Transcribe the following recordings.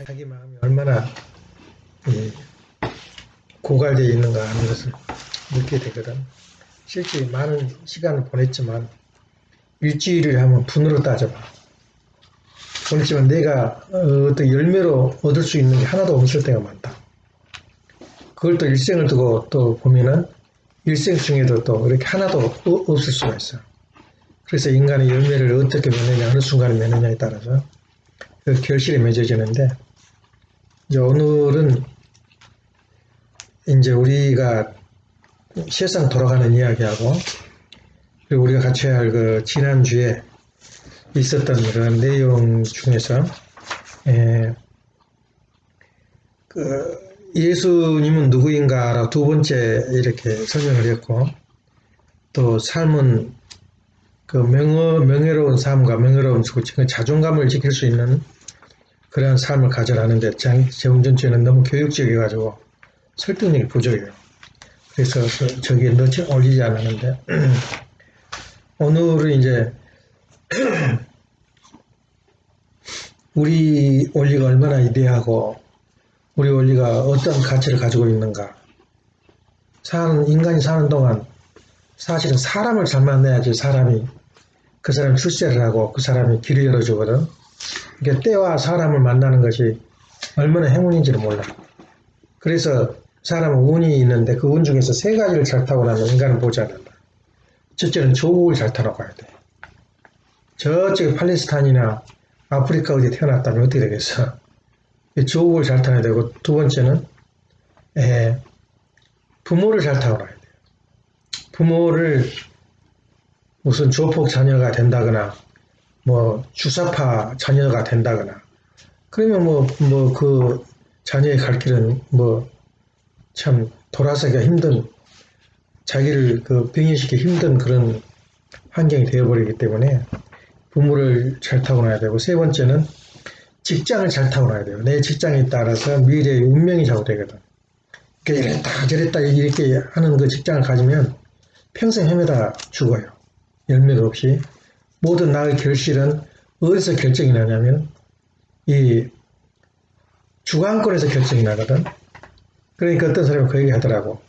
자기 마음이 얼마나 고갈되어 있는가 하는 것을 느끼게 되거든. 실제 많은 시간을 보냈지만 일주일을 하면 분으로 따져봐. 보냈지만 내가 어떤 열매로 얻을 수 있는 게 하나도 없을 때가 많다. 그걸 또 일생을 두고 또 보면은 일생 중에도 또 이렇게 하나도 없을 수가 있어. 그래서 인간의 열매를 어떻게 맺느냐, 어느 순간에 맺느냐에 따라서 그 결실이 맺어지는데, 이제 오늘은 이제 우리가 세상 돌아가는 이야기하고, 그리고 우리가 같이 할 그 지난주에 있었던 그런 내용 중에서, 그 예수님은 누구인가라고 두 번째 이렇게 설명을 했고, 또 삶은 그 명예로운 삶과 명예로운 자존감을 지킬 수 있는 그런 삶을 가져라는데, 재운전죄는 너무 교육적이어가지고 설득력이 부족해요. 그래서 저기에 넣지 올리지 않았는데, 오늘은 이제 우리 원리가 얼마나 위대하고 우리 원리가 어떤 가치를 가지고 있는가. 인간이 사는 동안 사실은 사람을 잘 만나야지 사람이 그 사람 출세를 하고 그 사람이 길을 열어주거든. 그러니까 때와 사람을 만나는 것이 얼마나 행운인지를 몰라. 그래서 사람은 운이 있는데 그 운 중에서 세 가지를 잘 타고 나면 인간은 보지 않는다. 첫째는 조국을 잘 타놓아야 돼. 저쪽에 팔레스타인이나 아프리카 어디 태어났다면 어떻게 되겠어? 조국을 잘 타야 되고, 두 번째는 부모를 잘 타고나야 돼요. 부모를 무슨 조폭 자녀가 된다거나 뭐 주사파 자녀가 된다거나 그러면 그 자녀의 갈 길은 참 돌아서기가 힘든, 자기를 그 병행시키기 힘든 그런 환경이 되어버리기 때문에 부모를 잘 타고나야 되고, 세 번째는 직장을 잘 타고나야 돼요. 내 직장에 따라서 미래의 운명이 좌우되거든. 그러니까 이랬다 저랬다 이렇게 하는 그 직장을 가지면 평생 헤매다 죽어요. 열매도 없이. 모든 나의 결실은 어디서 결정이 나냐면 이 주관권에서 결정이 나거든. 그러니까 어떤 사람이 그 얘기 하더라고.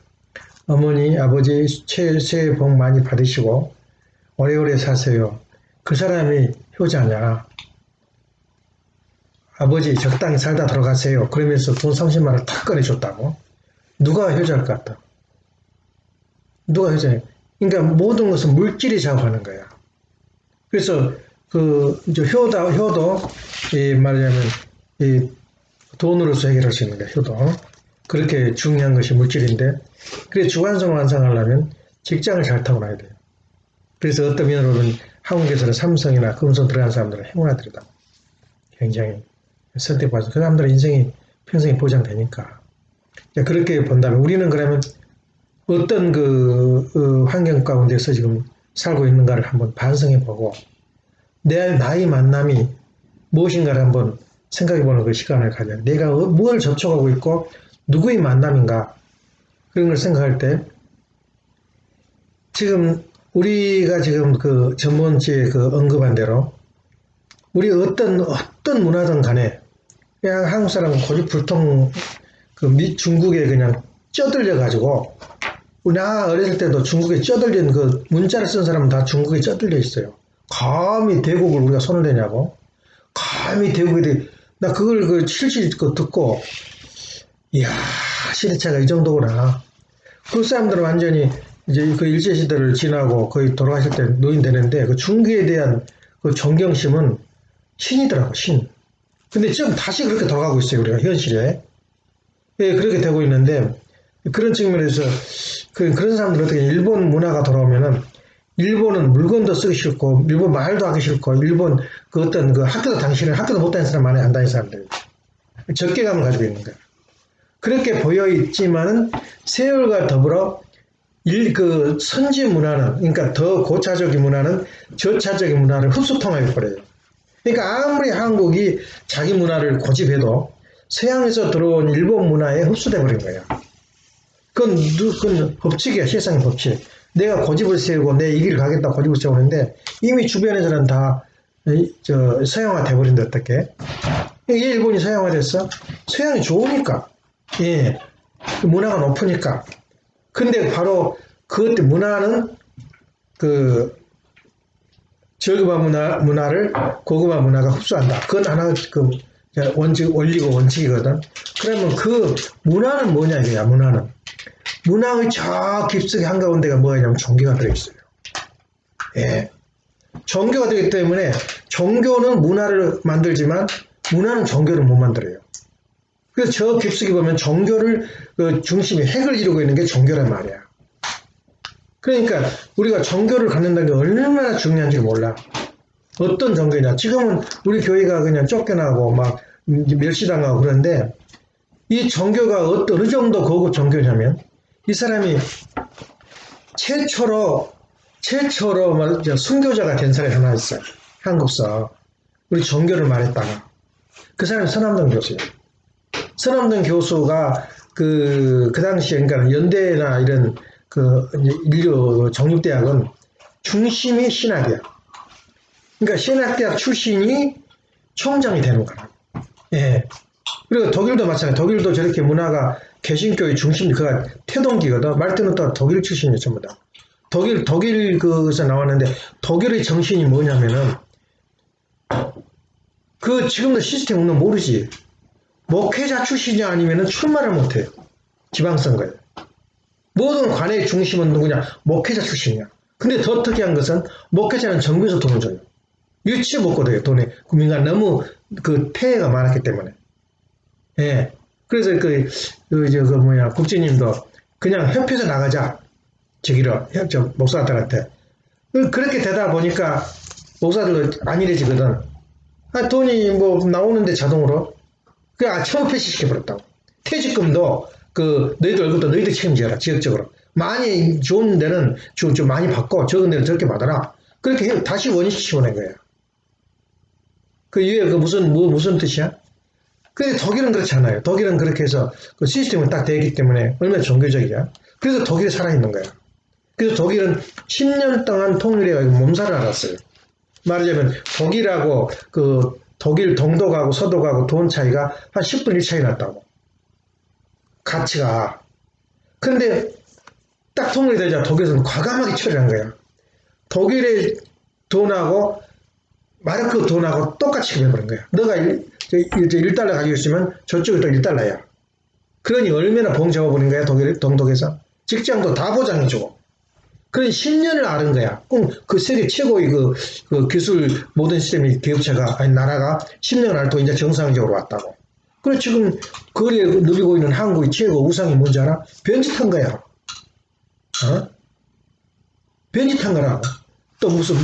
어머니, 아버지 새해 복 많이 받으시고 오래오래 사세요. 그 사람이 효자냐. 아버지 적당히 살다 돌아가세요. 그러면서 돈 30만 원을 탁 꺼내줬다고. 누가 효자일 것 같다. 누가 효자냐. 그러니까 모든 것은 물질이 좌우하는 거야. 그래서 이제 효도 말하자면 돈으로서 해결할 수 있는 거야. 효도. 그렇게 중요한 것이 물질인데, 그래서 주관성을 완성하려면 직장을 잘 타고나야 돼요. 그래서 어떤 면으로는 한국에서는 삼성이나 금성 들어간 사람들은 행운아들이다. 굉장히 선택받아서 그 사람들의 인생이 평생이 보장되니까. 그렇게 본다면 우리는 그러면 어떤 환경 가운데서 지금 살고 있는가를 한번 반성해보고 내 나의 만남이 무엇인가를 한번 생각해보는 그 시간을 가져야 돼. 내가 무엇을 접촉하고 있고 누구의 만남인가, 그런 걸 생각할 때 지금 우리가 지금 그 전번주에 언급한 대로 우리 어떤 문화든 간에 그냥 한국 사람은 고집불통 중국에 그냥 쩌들려 가지고, 나 어렸을 때도 중국에 쩌들린 그 문자를 쓴 사람은 다 중국에 쩌들려 있어요. 감히 대국을 우리가 손을 대냐고. 감히 대국에 나 그걸 실실 듣고, 이야, 시대차가 이 정도구나. 그 사람들은 완전히 이제 그 일제시대를 지나고 거의 돌아가실 때 노인 되는데, 그 중국에 대한 그 존경심은 신이더라고, 신. 근데 지금 다시 그렇게 돌아가고 있어요, 우리가 현실에. 예, 그렇게 되고 있는데, 그런 측면에서 그런 사람들 어떻게 일본 문화가 돌아오면은 일본은 물건도 쓰기 싫고 일본 말도 하기 싫고 일본 어떤 학교도 못 다니는 사람 많이 안 다니는 사람들, 적개감을 가지고 있는 거예요. 그렇게 보여 있지만은 세월과 더불어 선지 문화는, 그러니까 더 고차적인 문화는 저차적인 문화를 흡수통합해 버려요. 그러니까 아무리 한국이 자기 문화를 고집해도 서양에서 들어온 일본 문화에 흡수돼 버린 거예요. 그건 법칙이야, 세상의 법칙. 내가 고집을 세우고 내 이 길을 가겠다 고집을 세우는데 이미 주변에서는 다 서양화 돼버린다, 어떻게. 왜 일본이 서양화됐어? 서양이 좋으니까. 예. 문화가 높으니까. 근데 바로 그것 때 문화는 그 저급한 문화를 고급한 문화가 흡수한다. 그건 하나 그 원리고 원칙이거든. 그러면 그 문화는 뭐냐 이거야. 문화의 저 깊숙이 한가운데가 뭐냐면 종교가 들어있어요. 예. 종교가 되기 때문에 종교는 문화를 만들지만 문화는 종교를 못 만들어요. 그래서 저 깊숙이 보면 종교를 그 중심에 핵을 이루고 있는 게 종교란 말이야. 그러니까 우리가 종교를 갖는다는 게 얼마나 중요한지 몰라. 어떤 종교냐. 지금은 우리 교회가 그냥 쫓겨나고 막 멸시당하고 그런데 이 종교가 어느 정도 고급 종교냐면 이 사람이 최초로 순교자가 된 사람이 하나 있어요. 한국서. 우리 종교를 말했다가. 그 사람이 서남동 교수예요. 서남동 교수가 그 당시에 그러니까 연대나 이런 그 인류 정육대학은 중심이 신학이야. 그러니까 신학대학 출신이 총장이 되는 거라. 예. 그리고 독일도 마찬가지. 독일도 저렇게 문화가 개신교의 중심이 그가 태동기거든. 말투는 또 독일 출신이에요, 전부 다. 독일 그에서 나왔는데 독일의 정신이 뭐냐면은 그 지금도 시스템 없는 모르지. 목회자 출신이 아니면은 출마를 못해요. 지방선거에. 모든 관의 중심은 누구냐? 목회자 출신이야. 근데 더 특이한 것은 목회자는 정부에서 돈을 줘요. 유치 못 거둬요, 돈에. 국민과 너무 그 폐해가 많았기 때문에. 예. 그래서 국진님도 그냥 협회에서 나가자. 저 목사들한테. 그렇게 되다 보니까 목사들도 안일해지거든. 돈이 뭐 나오는데 자동으로. 처음 폐지시켜버렸다고. 퇴직금도 너희들 월급도 너희들 책임져라, 지역적으로. 많이 좋은 데는 좀 많이 받고, 적은 데는 적게 받아라. 그렇게 다시 원위시켜보낸 거예요. 그 이후에 무슨 뜻이야? 근데 독일은 그렇지 않아요. 독일은 그렇게 해서 그 시스템은 딱 되기 때문에 얼마나 종교적이야. 그래서 독일이 살아있는 거야. 그래서 독일은 10년 동안 통일해가지고 몸살을 앓았어요. 말하자면 독일하고 독일 동독하고 서독하고 돈 차이가 한 10분 1 차이 났다고. 가치가. 그런데 딱 통일이 되자 독일에서는 과감하게 처리한 거야. 독일의 돈하고 마르크 돈하고 똑같이 해버린 거야. 너가 1달러 가지고 있으면 저쪽에 또 1달러야. 그러니 얼마나 봉 잡아버린 거야, 독일 동독에서. 직장도 다 보장해주고. 그런 10년을 앓은 거야. 그 세계 최고의 그 기술 모든 시스템이 기업체가, 아니, 나라가 10년을 앓고 이제 정상적으로 왔다고. 그래, 지금 거리에 누비고 있는 한국의 최고 우상이 뭔지 알아? 변짓한 거야. 변짓한 거라고. 또 무슨,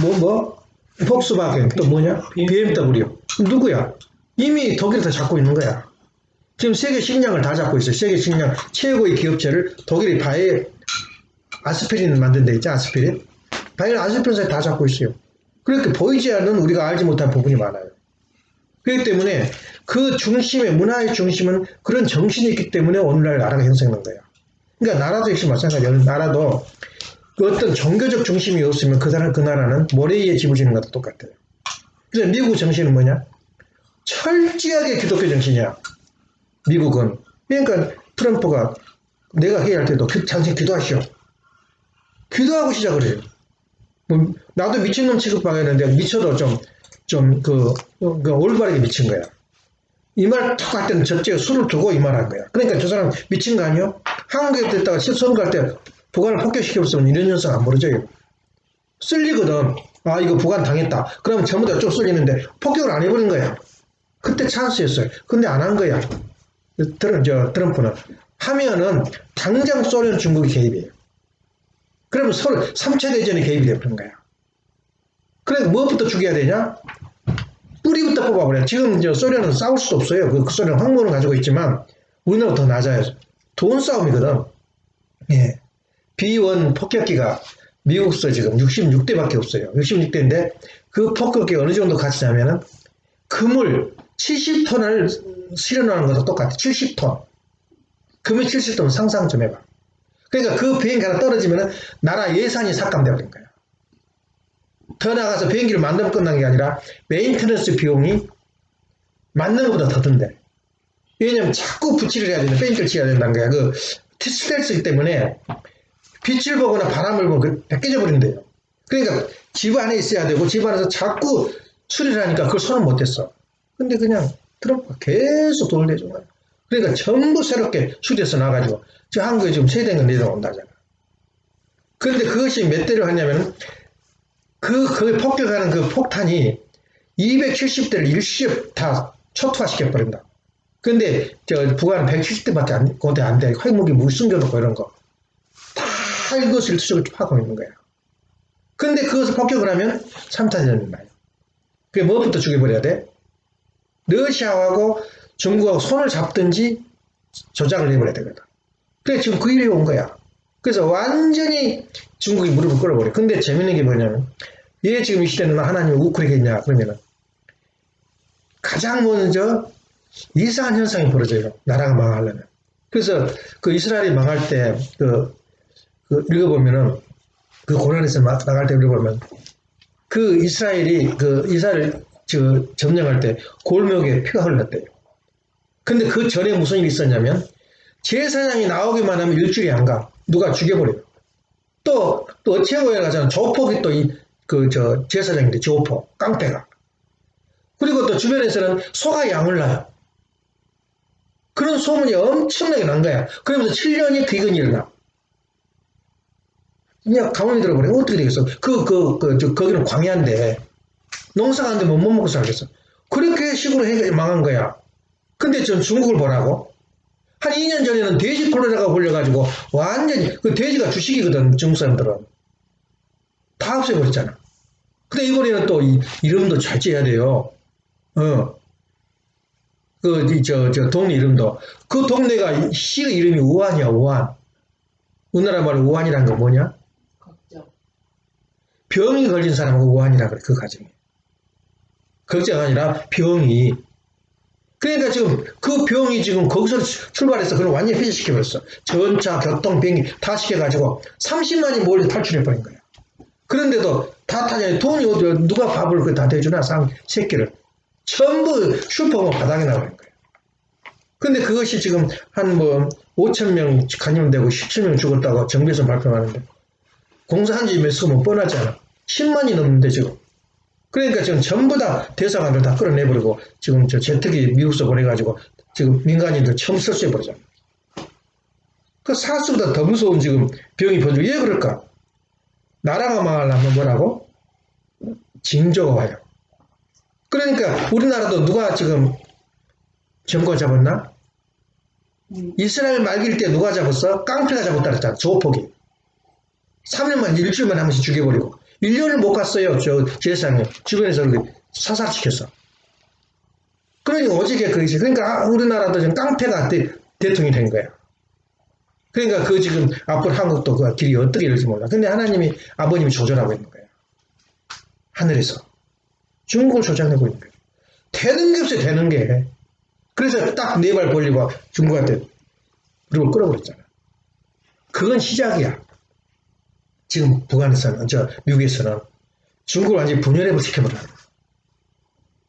폭스바겐, 또 뭐냐? BMW. 누구야? 이미 독일에서 잡고 있는 거야. 지금 세계 식량을 다 잡고 있어요. 세계 식량 최고의 기업체를 독일의 바이에 아스피린 만든 데 있죠, 아스피린. 바이오 아스피린사에 다 잡고 있어요. 그렇게 보이지 않는 우리가 알지 못한 부분이 많아요. 그렇기 때문에 그 중심에, 문화의 중심은 그런 정신이 있기 때문에 오늘날 나라가 형성된 거예요. 그러니까 나라도 역시 마찬가지예요. 나라도 그 어떤 종교적 중심이 없으면 그 나라는 모래 위에 집을 지는 것도 똑같아요. 그래서 미국 정신은 뭐냐? 철저하게 기독교 정신이야. 미국은. 그러니까 트럼프가 내가 회의할 때도 당신 기도하시오. 기도하고 시작을 해요. 나도 미친놈 취급당했는데 미쳐도 올바르게 미친 거야. 이 말 탁 할 때는 저쪽에 술을 두고 이 말 한 거야. 그러니까 저 사람 미친 거 아니요? 한국에 됐다가 선거할 때 북한을 폭격시켰으면 이런 현상 안 벌어져요. 쓸리거든. 아, 이거 북한 당했다. 그러면 전부 다 쭉 쓸리는데 폭격을 안 해버린 거야. 그때 찬스였어요. 근데 안 한 거야. 트럼프는. 하면은 당장 소련 중국이 개입해요. 그러면 서로 3차 대전에 개입이 되는 거야. 그래서 무엇부터 죽여야 되냐? 뿌리부터 뽑아버려. 지금 소련은 싸울 수도 없어요. 그 소련 항모는 가지고 있지만 우리나라 더 낮아요. 돈 싸움이거든. 예. B1 폭격기가 미국서 지금 66대밖에 없어요. 66대인데 그 폭격기 어느 정도 가치냐면은 금을 70톤을 실어놓는 것도 똑같아. 70톤. 금이 70톤 상상 좀 해봐. 그러니까 그 비행기 하나 떨어지면은 나라 예산이 삭감되어 버린 거야. 더 나가서 비행기를 만들면 끝난 게 아니라 메인테너스 비용이 맞는 것보다 더던데. 왜냐면 자꾸 붙이를 해야 된다. 페인트를 칠해야 된다는 거야. 그 스트레스 때문에 빛을 보거나 바람을 보면 벗겨져 버린대요. 그러니까 집 안에 있어야 되고 집 안에서 자꾸 수리를 하니까 그걸 손을 못 댔어. 근데 그냥 트럼프가 계속 돈을 내준 거야. 그러니까 전부 새롭게 수리해서 나가지고 지금 한국에 지금 세대가 내려온다잖아. 그런데 그것이 몇 대를 하냐면 거기 폭격하는 그 폭탄이 270대를 일시에 다 초토화시켜버린다. 근데 북한은 170대밖에 고대 안 돼. 핵무기 물 숨겨놓고 이런 거. 다 이것을 투척을 하고 있는 거야. 근데 그것을 폭격을 하면 3차전이 나요. 그게 무엇부터 죽여버려야 돼? 러시아하고 중국하고 손을 잡든지 조작을 해버려야 되거든. 그래 지금 그 일이 온 거야. 그래서 완전히 중국이 무릎을 꿇어버려. 근데 재밌는 게 뭐냐면 얘 지금 이 시대는 하나님이 우크리겠냐 그러면은 가장 먼저 이상한 현상이 벌어져요. 나라가 망하려면. 그래서 그 이스라엘이 망할 때 읽어보면은 그 고난에서 나갈 때 읽어보면 그 이스라엘이 이스라엘 점령할 때 골목에 피가 흘렀대요. 근데 그 전에 무슨 일이 있었냐면 제사장이 나오기만 하면 일주일이 안 가. 누가 죽여버려요. 또 어체고에 가잖아. 조폭이 제사장인데 조폭, 깡패가. 그리고 또 주변에서는 소가 양을 낳아요. 그런 소문이 엄청나게 난 거야. 그러면서 7년이 귀근이 일어나. 그냥 가만히 들어보래. 어떻게 되겠어? 거기는 광야인데, 농사가 안 되면 못 먹고 살겠어. 그렇게 식으로 망한 거야. 근데 전 중국을 보라고. 한 2년 전에는 돼지 콜레라가 걸려가지고, 완전히, 그 돼지가 주식이거든, 중국 사람들은. 다 없애버렸잖아. 근데 이번에는 또 이름도 잘 지어야 돼요. 동네 이름도. 그 동네가 시 이름이 우한이야, 우한. 우리나라 말로 우한이란 건 뭐냐? 걱정. 병이 걸린 사람하고 우한이라 그래, 그 가정이. 걱정 아니라 병이. 그러니까 지금 그 병이 지금 거기서 출발해서 그걸 완전히 폐지시켜버렸어. 전차, 교통, 비행기 다 시켜가지고 30만이 몰래 탈출해버린 거야. 그런데도 다 타냐, 돈이 어디, 누가 밥을 다 대주나, 새끼를. 전부 슈퍼가 바닥에 나가는 거예요. 근데 그것이 지금 한 5,000명 감염되고 17명 죽었다고 정부에서 발표하는데 공사한 지 몇 수면 뻔하잖아. 10만이 넘는데 지금. 그러니까 지금 전부 다 대사관을 다 끌어내버리고 지금 제트기 미국서 보내가지고 지금 민간인들 처음 설치해버리잖아. 그 사스보다 더 무서운 지금 병이 퍼지고 왜 그럴까? 나라가 망하려면 뭐라고? 징조가 와요. 그러니까 우리나라도 누가 지금 정권 잡았나? 이스라엘 말길 때 누가 잡았어? 깡패가 잡았다 그랬잖아. 조폭이. 3년만, 일주일만 한 번씩 죽여버리고. 1년을 못 갔어요. 제사장이 주변에서 사살시켰어. 그러니까 어저께 그러지. 그러니까 우리나라도 지금 깡패가 대통령이 된 거야. 그러니까 지금 앞으로 한국도 그 길이 어떻게 이럴지 몰라. 근데 하나님이 아버님이 조절하고 있는 거야. 하늘에서. 중국을 조작하고 있는 거야. 되는 게 없어요. 되는 게. 그래서 딱 4발 벌리고 중국한테 무릎을 끌어버렸잖아. 그건 시작이야. 지금 북한에서는, 미국에서는 중국을 완전히 분열해버 시켜버려요.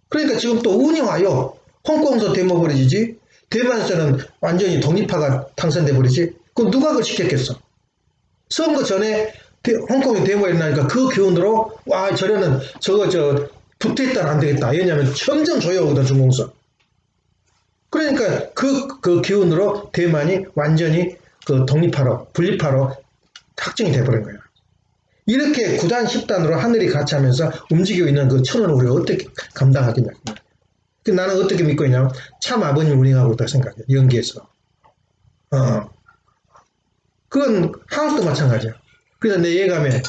그러니까 지금 또 운이 와요. 홍콩도 데모버리지. 대만에서는 완전히 독립파가 당선돼버리지. 그럼 누가 그걸 시켰겠어? 선거 전에 홍콩이 데모했나니까 그 기운으로, 와, 저래는 붙어있다는 안 되겠다. 왜냐면 점점 조여오거든, 중공서. 그러니까 그 기운으로 대만이 완전히 독립파로, 분리파로 확정이 돼버린 거야. 이렇게 9단, 10단으로 하늘이 같이 하면서 움직이고 있는 그 천원을 우리가 어떻게 감당하겠냐. 나는 어떻게 믿고 있냐면 참 아버님이 운행하고 있다고 생각해. 연기에서. 그건 한국도 마찬가지야. 그래서 내 예감에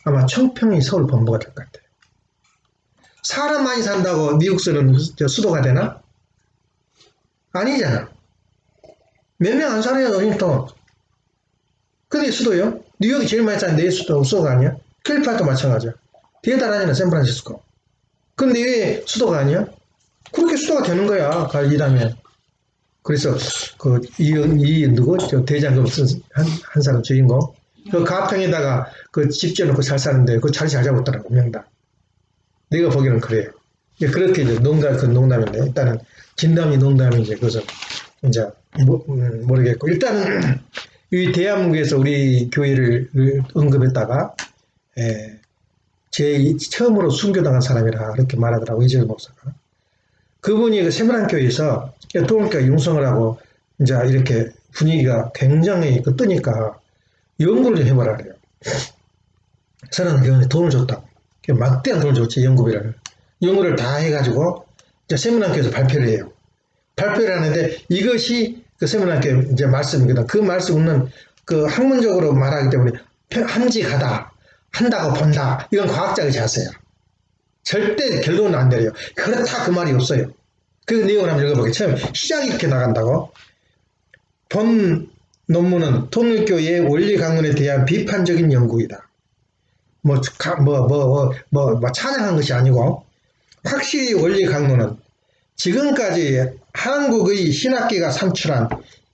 아마 청평이 서울 본부가 될 것 같아. 사람 많이 산다고 미국서는 수도가 되나? 아니잖아. 몇 명 안 살아요, 워싱턴. 근데 수도요? 뉴욕이 제일 많이 사는 내 수도가 아니야? 캘리포니아도 마찬가지야. 대단하잖아, 샌프란시스코. 근데 왜 수도가 아니야? 그렇게 수도가 되는 거야, 일하면. 그래서, 누구? 대장금 쓴 한 사람 주인공. 그 가평에다가 집 지어놓고 잘 사는데, 그 자리 잘 잡았더라고, 명당. 내가 보기에는 그래요. 그렇게 이제 농담인데, 일단은 진담이 농담인지, 그것은 이제, 모르겠고, 일단은, 이 대한민국에서 우리 교회를 언급했다가, 처음으로 순교당한 사람이라, 그렇게 말하더라고, 이재용 목사가. 그분이 그 세브란교회에서 동학교회 융성을 하고, 이제 이렇게 분위기가 굉장히 뜨니까, 연구를 좀 해보라 그래요. 사는 경우에 돈을 줬다고. 막대한 돈을 줬지, 연구비를. 연구를 다 해가지고, 이제 세문학교에서 발표를 해요. 발표를 하는데, 이것이 그 세문학교 이제 말씀이거든. 그 말씀은 그 학문적으로 말하기 때문에 함직하다, 한다고 본다. 이건 과학자의 자세야. 절대 결론은 안 내려요. 그렇다 그 말이 없어요. 그 내용을 한번 읽어보게. 처음 시작이 이렇게 나간다고. 본 논문은 통일교의 원리 강론에 대한 비판적인 연구이다. 찬양한 것이 아니고, 확실히 원리 강론은 지금까지 한국의 신학계가 산출한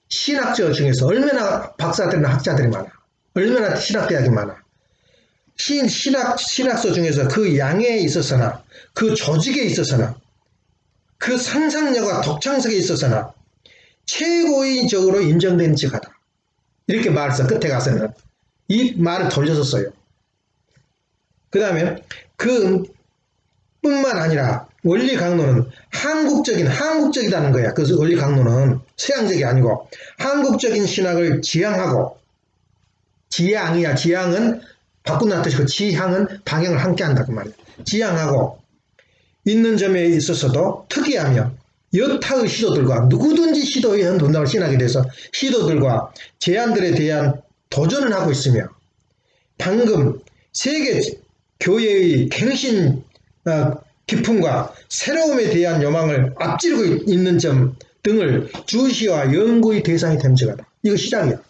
신학저 중에서 얼마나 박사들이나 학자들이 많아. 얼마나 신학대학이 많아. 신학서 중에서 그 양에 있어서나, 그 조직에 있어서나, 그 상상력과 독창성에 있어서나, 최고의적으로 인정된 직하다. 이렇게 말해서 끝에 가서는 이 말을 돌려서 써요. 그 다음에 뿐만 아니라 원리 강론은 한국적이다는 거야. 그래서 원리 강론은 서양적이 아니고 한국적인 신학을 지향하고, 지향이야. 지향은 바꾼다는 뜻이고, 지향은 방향을 함께 한다고 말이야. 지향하고 있는 점에 있어서도 특이하며 여타의 시도들과, 누구든지 시도해 한다고 신학에 대해서 시도들과 제안들에 대한 도전을 하고 있으며, 방금 세계 교회의 갱신 기품과 새로움에 대한 요망을 앞지르고 있는 점 등을 주시와 연구의 대상이 됨직하다. 이거 시작이야.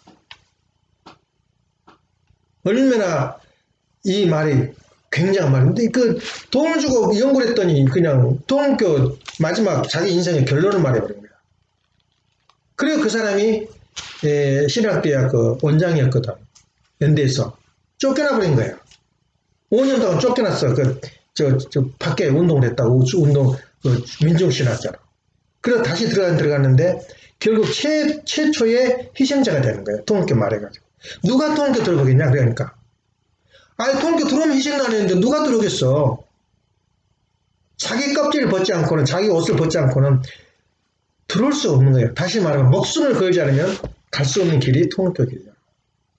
얼마나 이 말이 굉장한 말인데, 돈을 주고 연구를 했더니 그냥 동학교 마지막 자기 인생의 결론을 말해버린 거야. 그리고 그 사람이 신학대학 그 원장이었거든. 연대에서 쫓겨나버린 거야. 5년 동안 쫓겨났어. 밖에 운동을 했다고, 민중신학자로. 그래서 다시 들어갔는데, 결국 최초의 희생자가 되는 거예요. 통학교 말해가지고. 누가 통학교 들어보겠냐? 그러니까. 통학교 들어오면 희생도 안 했는데 누가 들어오겠어? 자기 껍질을 벗지 않고는, 자기 옷을 벗지 않고는 들어올 수 없는 거예요. 다시 말하면, 목숨을 걸지 않으면 갈 수 없는 길이 통학교 길이야.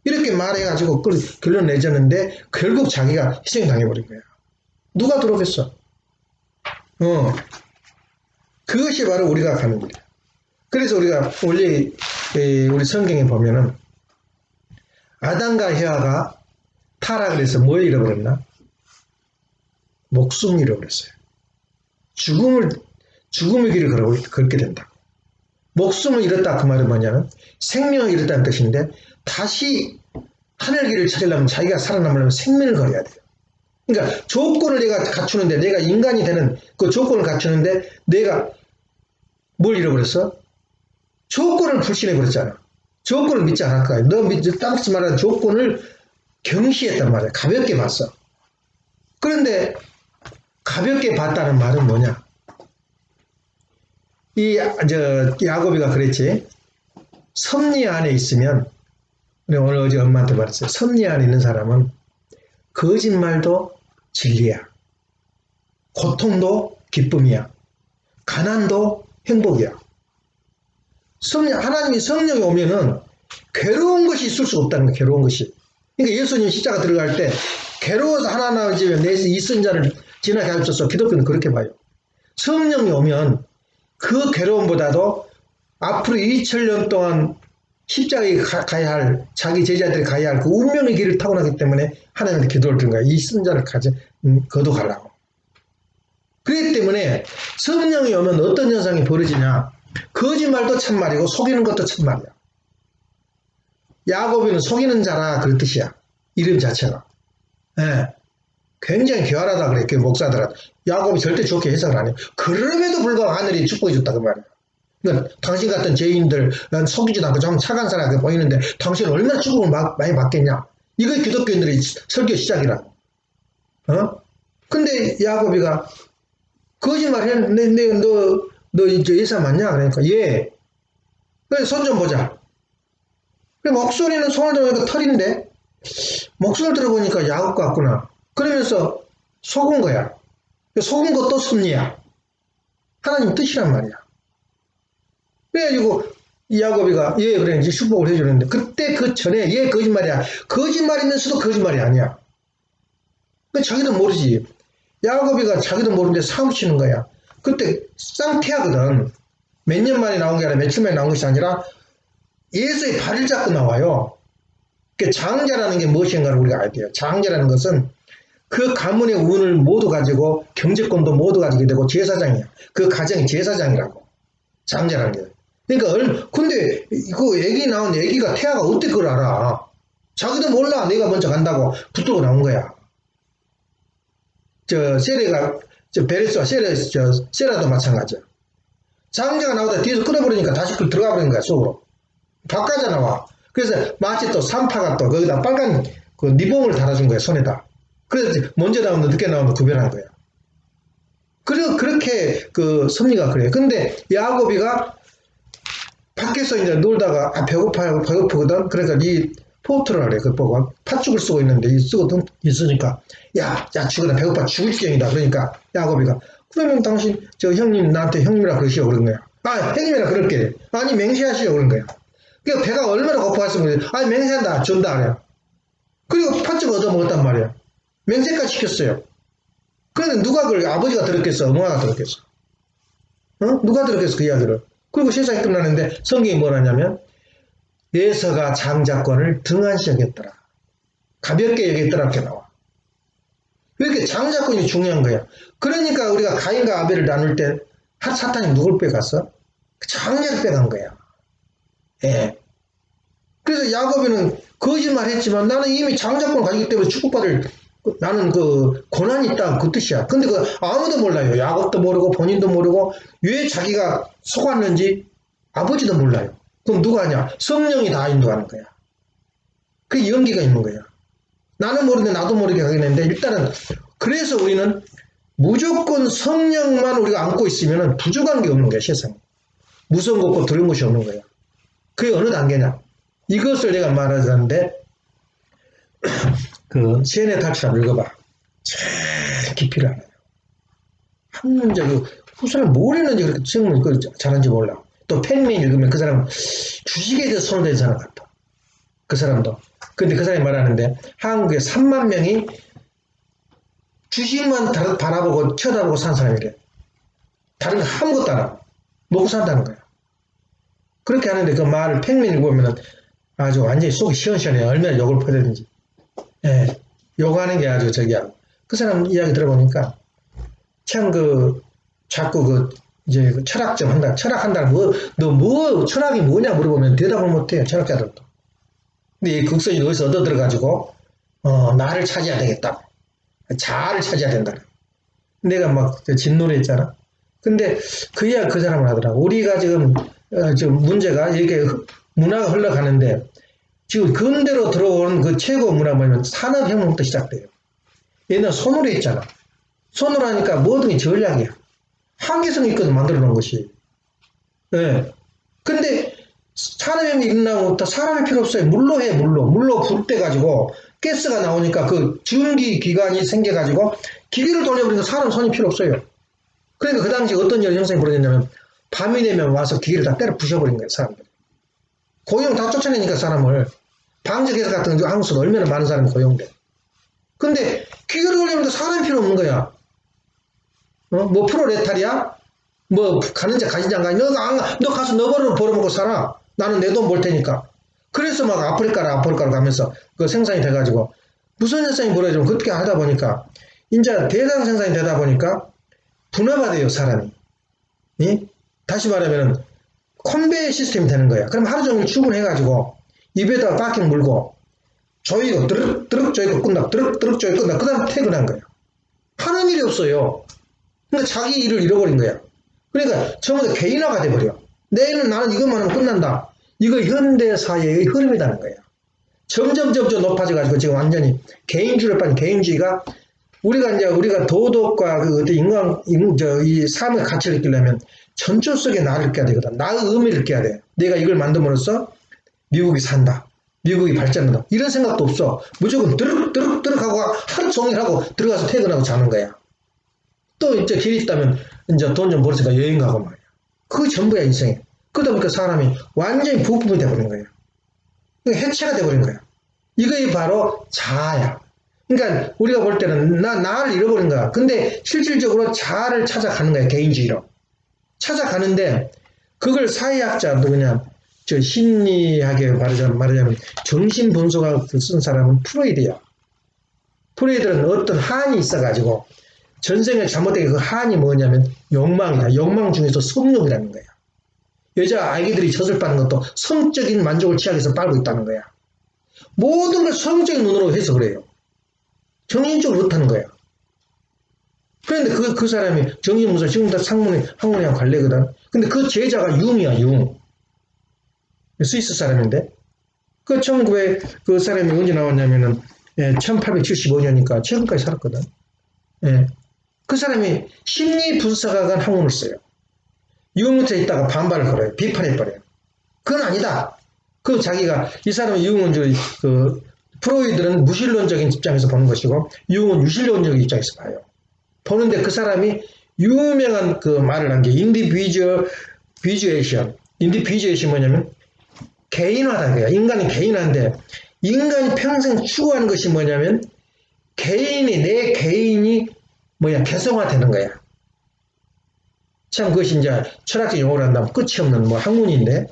이렇게 말해가지고 결론 내줬는데, 결국 자기가 희생당해버린 거야. 누가 들어오겠어? 그것이 바로 우리가 가는 길이야. 그래서 우리가 원래 우리 성경에 보면은 아담과 헤아가 타락을 해서 뭘 잃어버렸나? 목숨을 잃어버렸어요. 죽음의 길을 걷게 된다. 목숨을 잃었다 그 말은 뭐냐면 생명을 잃었다는 뜻인데, 다시 하늘 길을 찾으려면, 자기가 살아남으려면 생명을 걸어야 돼요. 그러니까 조건을 내가 갖추는데, 내가 인간이 되는 그 조건을 갖추는데 내가 뭘 잃어버렸어? 조건을 불신해버렸잖아. 조건을 믿지 않았까? 땀없이 말하는 조건을 경시했단 말이야. 가볍게 봤어. 그런데 가볍게 봤다는 말은 뭐냐? 야곱이가 그랬지. 섭리 안에 있으면, 오늘 어제 엄마한테 말했어요. 섭리 안에 있는 사람은 거짓말도 진리야. 고통도 기쁨이야. 가난도 행복이야. 하나님이 성령이 오면은 괴로운 것이 있을 수 없다는 거야. 괴로운 것이. 그러니까 예수님 십자가 들어갈 때 괴로워서 하나님의 집에 내 이선자를 지나게 하셔서, 기독교는 그렇게 봐요. 성령이 오면 그 괴로움보다도 앞으로 2000년 동안 십자가에 가야 할, 자기 제자들이 가야 할 그 운명의 길을 타고나기 때문에 하나님한테 기도를 드린 거야. 이 선자를 거둬가려고. 그렇기 때문에 성령이 오면 어떤 현상이 벌어지냐? 거짓말도 참말이고 속이는 것도 참말이야. 야곱이는 속이는 자라, 그런 뜻이야. 이름 자체가. 굉장히 교활하다 그래, 그 목사들은. 야곱이 절대 좋게 해석을 안 해. 그럼에도 불구하고 하늘이 축복해 줬다 그 말이야. 그러니까 당신 같은 죄인들, 난 속이지도 않고 좀 착한 사람이 보이는데 당신은 얼마나 축복을 많이 받겠냐? 이거 기독교인들의 설교 시작이라고. 근데 야곱이가 거짓말 했는데, 너 이제 예사 맞냐? 그러니까, 예. 그래, 손 좀 보자. 그래, 목소리는 손을 들어보니까 털인데, 목소리를 들어보니까 야곱 같구나. 그러면서 속은 거야. 속은 것도 섭리야. 하나님 뜻이란 말이야. 그래가지고, 이 야곱이가, 예, 그래, 이제 축복을 해주는데, 그때 그 전에, 예, 거짓말이야. 거짓말이면서도 거짓말이 아니야. 그 자기도 모르지. 야곱이가 자기도 모르는데 사무치는 거야. 그때 쌍태하거든. 몇 년 만에 나온 게 아니라 며칠 만에 나온 것이 아니라 예수의 발을 잡고 나와요. 그 장자라는 게 무엇인가를 우리가 알아야 돼요. 장자라는 것은 그 가문의 운을 모두 가지고 경제권도 모두 가지게 되고 제사장이야. 그 가정이 제사장이라고. 장자라는 게. 그러니까 근데 그 애기 나온 애기가 태아가 어떻게 그걸 알아? 자기도 몰라. 내가 먼저 간다고 붙들고 나온 거야. 세례가 베레스와 세라도 마찬가지야. 장자가 나오다 뒤에서 끌어버리니까 다시 들어가 버린 거야 속으로. 바깥에 나와. 그래서 마치 또 산파가 또 거기다 빨간 그 니봉을 달아준 거야 손에다. 그래서 먼저 나오면 늦게 나오면 구별한 거야. 그리고 그렇게 그 섭리가 그래요. 근데 야곱이가 밖에서 이제 놀다가 배고프거든. 그러니까 이 포트를 하래. 그 보고 팥죽을 쓰고 있는데 쓰고 있으니까 야 죽어라 배고파 죽을 지경이다. 그러니까 야곱이가 그러면 당신 저 형님 나한테 형님이라 그러시오 그런 거야. 아 형님이라 그럴게. 아니 맹세하시오 그런 거야. 그러니까 배가 얼마나 고파했으면 아니 맹세한다 준다 그래. 그리고 팥죽 얻어 먹었단 말이야. 맹세까지 시켰어요. 그런데 누가 그걸 아버지가 들었겠어 엄마가 들었겠어. 누가 들었겠어 그 이야기를. 그리고 세상이 끝나는데 성경이 뭐라냐면 에서가 장자권을 등한시 여겼더라. 가볍게 여겼더라 이렇게 나와. 이렇게 장자권이 중요한 거야. 그러니까 우리가 가인과 아벨을 나눌 때 사탄이 누굴 빼갔어? 장자를 빼간 거야. 예. 그래서 야곱이는 거짓말 했지만 나는 이미 장자권을 가지기 때문에 축복받을 나는 그 고난이 있다 그 뜻이야. 근데 그 아무도 몰라요. 야곱도 모르고 본인도 모르고 왜 자기가 속았는지 아버지도 몰라요. 그럼 누가 하냐? 성령이 다 인도하는 거야. 그 연기가 있는 거야. 나는 모르는데 나도 모르게 가겠는데 일단은 그래서 우리는 무조건 성령만 우리가 안고 있으면 부족한 게 없는 거야 세상에. 무서운 것 없고 두려운 것이 없는 거야. 그게 어느 단계냐? 이것을 내가 말하자는데 그 시인의 탈출 한번 읽어봐. 참 깊이를 알아요. 한 문제 그 후손을 뭘 했는지 그렇게 책을 잘하는지 몰라. 또 팬맨 읽으면 그 사람 주식에 대해서 손을 댄 사람 같아. 그 사람도. 근데 그 사람이 말하는데 한국에 3만 명이 주식만 바라보고 쳐다보고 산 사람이래. 다른 거 아무것도 안 하고 먹고 산다는 거야. 그렇게 하는데 그 말을 팬맨 읽으면 아주 완전히 속이 시원시원해. 얼마나 욕을 퍼대든지. 예, 욕하는 게 아주 저기야. 그 사람 이야기 들어보니까 참 자꾸 이제 철학점 한다. 철학한다. 너 철학이 뭐냐 물어보면 대답을 못해요. 철학자들도. 근데 이 극성이 어디서 얻어 들어가지고, 나를 찾아야 되겠다. 자아를 찾아야 된다. 내가 막 진노래 했잖아. 근데 그 사람을 하더라고. 우리가 지금 문제가 이렇게 문화가 흘러가는데, 지금 근대로 들어온 그 최고 문화 뭐냐면 산업혁명부터 시작돼요. 얘는 손으로 했잖아. 손으로 하니까 모든 게 전략이야. 한계성이 있거든, 만들어 놓은 것이. 예. 근데 산업혁명이 일어나고부터 사람이 필요 없어요. 물로 해, 물로. 물로 불 때 가지고 가스가 나오니까 그 전기 기관이 생겨가지고 기계를 돌려버리니까 사람 손이 필요 없어요. 그러니까 그 당시 어떤 일 형성이 벌어졌냐면 밤이 되면 와서 기계를 다 때려 부셔버린 거예요, 사람들. 고용 다 쫓아내니까 사람을. 방적회사 같은 거 한국에서 얼마나 많은 사람이 고용돼. 근데 기계를 돌리니까 사람이 필요 없는 거야. 뭐 프로레타리아? 뭐 가는 자 가진 자가 너 가서 너 벌어먹고 살아. 나는 내 돈 벌 테니까. 그래서 막 아프리카로 가면서 그 생산이 돼가지고 무슨 현상이 벌어지면 그렇게 하다 보니까 이제 대량 생산이 되다 보니까 분화가 돼요 사람이. 예? 다시 말하면 컨베이 시스템이 되는 거야. 그럼 하루 종일 출근해가지고 입에다가 빡킹 물고 조이고 드륵 조이고 끝나 드륵 조이고 끝나 그 다음 퇴근한 거야. 하는 일이 없어요. 그러니까 자기 일을 잃어버린 거야. 그러니까 전부 다 개인화가 돼버려. 내일은 나는 이것만 하면 끝난다. 이거 현대사회의 흐름이라는 거야. 점점 높아져가지고 지금 완전히 개인주의를 빠진 개인주의가 우리가 도덕과 그 어떤 이 삶의 가치를 느끼려면 전초 속에 나를 느껴야 되거든. 나의 의미를 느껴야 돼. 내가 이걸 만듦으로써 미국이 산다. 미국이 발전한다. 이런 생각도 없어. 무조건 드륵 하고 하루 종일 하고 들어가서 퇴근하고 자는 거야. 또 이제 길 있다면 이제 돈 좀 벌었으니까 여행 가고 말이야. 그게 전부야, 인생이. 그러다 보니까 사람이 완전히 부품이 돼버린 거예요. 해체가 돼버린 거야. 이게 바로 자아야. 그러니까 우리가 볼 때는 나를 잃어버린 거야. 근데 실질적으로 자아를 찾아가는 거야, 개인주의로. 찾아가는데 그걸 사회학자도 그냥 심리학에 말하자면 정신분석학을 쓴 사람은 프로이드야. 프로이드는 어떤 한이 있어가지고 전생에 잘못된 그 한이 뭐냐면 욕망이다. 욕망 중에서 성욕이라는 거야. 여자 아기들이 젖을 빠는 것도 성적인 만족을 취하기 위해서 빨고 있다는 거야. 모든 걸 성적인 눈으로 해서 그래요. 정신적으로 그렇다는 거야. 그런데 그 사람이 정신분석 지금 다 학문이랑 관례거든. 근데 그 제자가 융이야, 융. 스위스 사람인데. 그 사람이 언제 나왔냐면은 1875년이니까 최근까지 살았거든. 예. 그 사람이 심리분석학은 학문을 써요. 융한테 있다가 반발을 걸어요. 비판해버려요. 그건 아니다. 이 사람은 융은 프로이드는 무신론적인 입장에서 보는 것이고, 융은 유신론적인 입장에서 봐요. 보는데 그 사람이 유명한 그 말을 한 게 인디비주에이션 뭐냐면 개인화다. 그래요. 인간이 개인화인데, 인간이 평생 추구하는 것이 뭐냐면, 내 개인이 개성화되는 거야. 참 그것이 이제 철학적 용어로 한다면 끝이 없는 학문인데,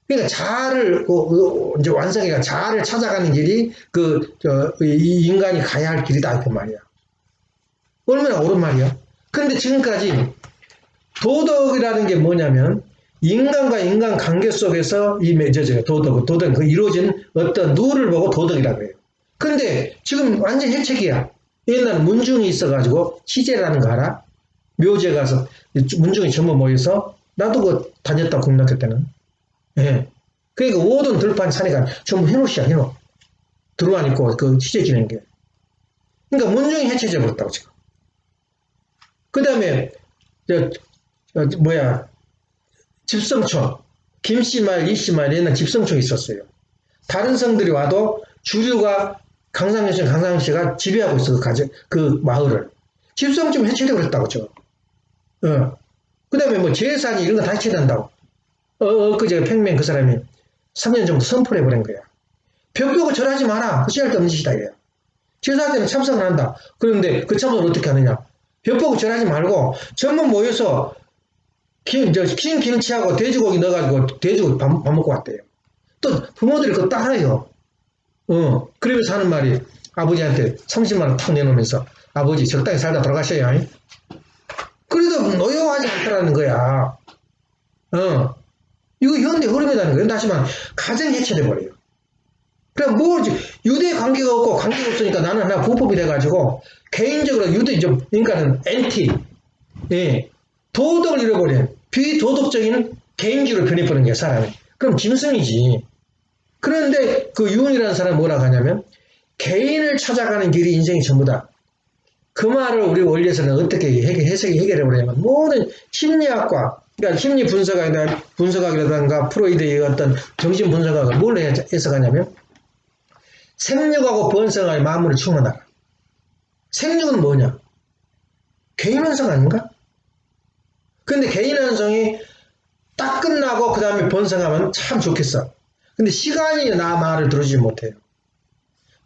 그러니까 자아를 이제 완성해가 자아를 찾아가는 길이 이 인간이 가야 할 길이다 그 말이야. 얼마나 옳은 말이야. 그런데 지금까지 도덕이라는 게 뭐냐면 인간과 인간 관계 속에서 이 맺어져요. 도덕은 그 이루어진 어떤 룰을 보고 도덕이라고 해요. 그런데 지금 완전 해책이야. 옛날에 문중이 있어가지고 시제라는 거 알아? 묘지에 가서 문중이 전부 모여서 나도 그거 다녔다 국민학교 때는. 예. 그러니까 모든 들판 산에가 전부 해놓으시야, 해놓. 들어와 있고, 취재 지낸 게. 그러니까 문중이 해체져 버렸다고, 지금. 그 다음에, 집성촌. 김씨마을, 이씨마을, 옛날 집성촌이 있었어요. 다른 성들이 와도 주류가 강상시가 지배하고 있어, 그 마을을. 집성촌 해체돼 버렸다고, 지금. 그 다음에 제사니 이런 거 다 해체된다고. 그제 팽맹 그 사람이 3년 정도 선포를 해버린 거야. 벽보고 절하지 마라. 그 씨할 데 없는 짓이다. 이래요. 제사 때는 참석을 한다. 그런데 그 참석을 어떻게 하느냐. 벽보고 절하지 말고 전부 모여서 김치하고 돼지고기 넣어가지고 돼지고기 밥 먹고 왔대요. 또 부모들이 그거 따라요. 그러면서 하는 말이 아버지한테 30만 원 탁 내놓으면서 아버지 적당히 살다 돌아가셔야. 그래도 노여워하지 않더라는 거야. 이거 현대 흐름이라는 거예요. 다시 말하면 가정 해체돼 버려요. 그럼 유대 관계가 없고 관계가 없으니까 나는 하나 부법이 돼가지고 개인적으로 인간은 엔티, 도덕을 잃어버린 비도덕적인 개인주의로 변해버린 거야 사람이. 그럼 짐승이지. 그런데 그 융이라는 사람은 뭐라고 하냐면 개인을 찾아가는 길이 인생이 전부다. 그 말을 우리 원리에서는 어떻게 해결해버리냐면 모든 심리학과 그러니까 심리 분석학이라든가 프로이드의 어떤 정신 분석학을 뭘 해석하냐면 생육하고 번성의 마음을 충만하라. 생육은 뭐냐? 개인 완성 아닌가? 근데 개인 완성이 딱 끝나고 그 다음에 번성하면 참 좋겠어. 근데 시간이 나 말을 들어주지 못해요.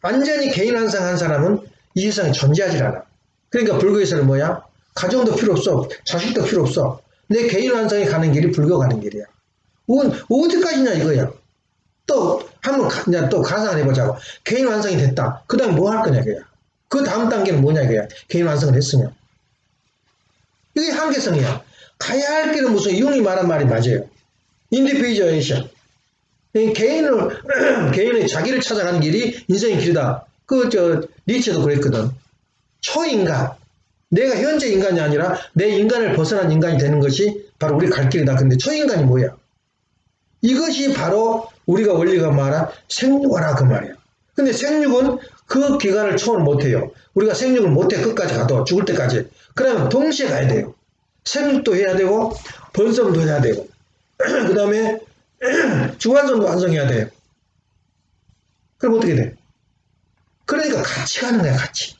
완전히 개인 완성한 사람은 이 세상에 존재하지 않아. 그러니까 불교에서는 뭐야? 가정도 필요 없어. 자식도 필요 없어. 내 개인 완성이 가는 길이 불교 가는 길이야. 어디까지냐 이거야. 또 가상을 해보자고. 개인 완성이 됐다. 그 다음에 뭐 할 거냐 이거야. 그 다음 단계는 뭐냐 이거야. 개인 완성을 했으냐. 이게 한계성이야. 가야 할 길은 무슨 융이 말한 말이 맞아요. 인디비주에이션. 개인의 자기를 찾아가는 길이 인생의 길이다. 니체도 그랬거든. 초인간. 내가 현재 인간이 아니라 내 인간을 벗어난 인간이 되는 것이 바로 우리 갈 길이다. 근데 초인간이 뭐야? 이것이 바로 우리가 원리가 말한 생육하라 그 말이야. 근데 생육은 그 기간을 초월 못해요. 우리가 생육을 못해 끝까지 가도 죽을 때까지. 그러면 동시에 가야 돼요. 생육도 해야 되고 번성도 해야 되고 그 다음에 주관성도 완성해야 돼요. 그럼 어떻게 돼? 그러니까 같이 가는 거야, 같이.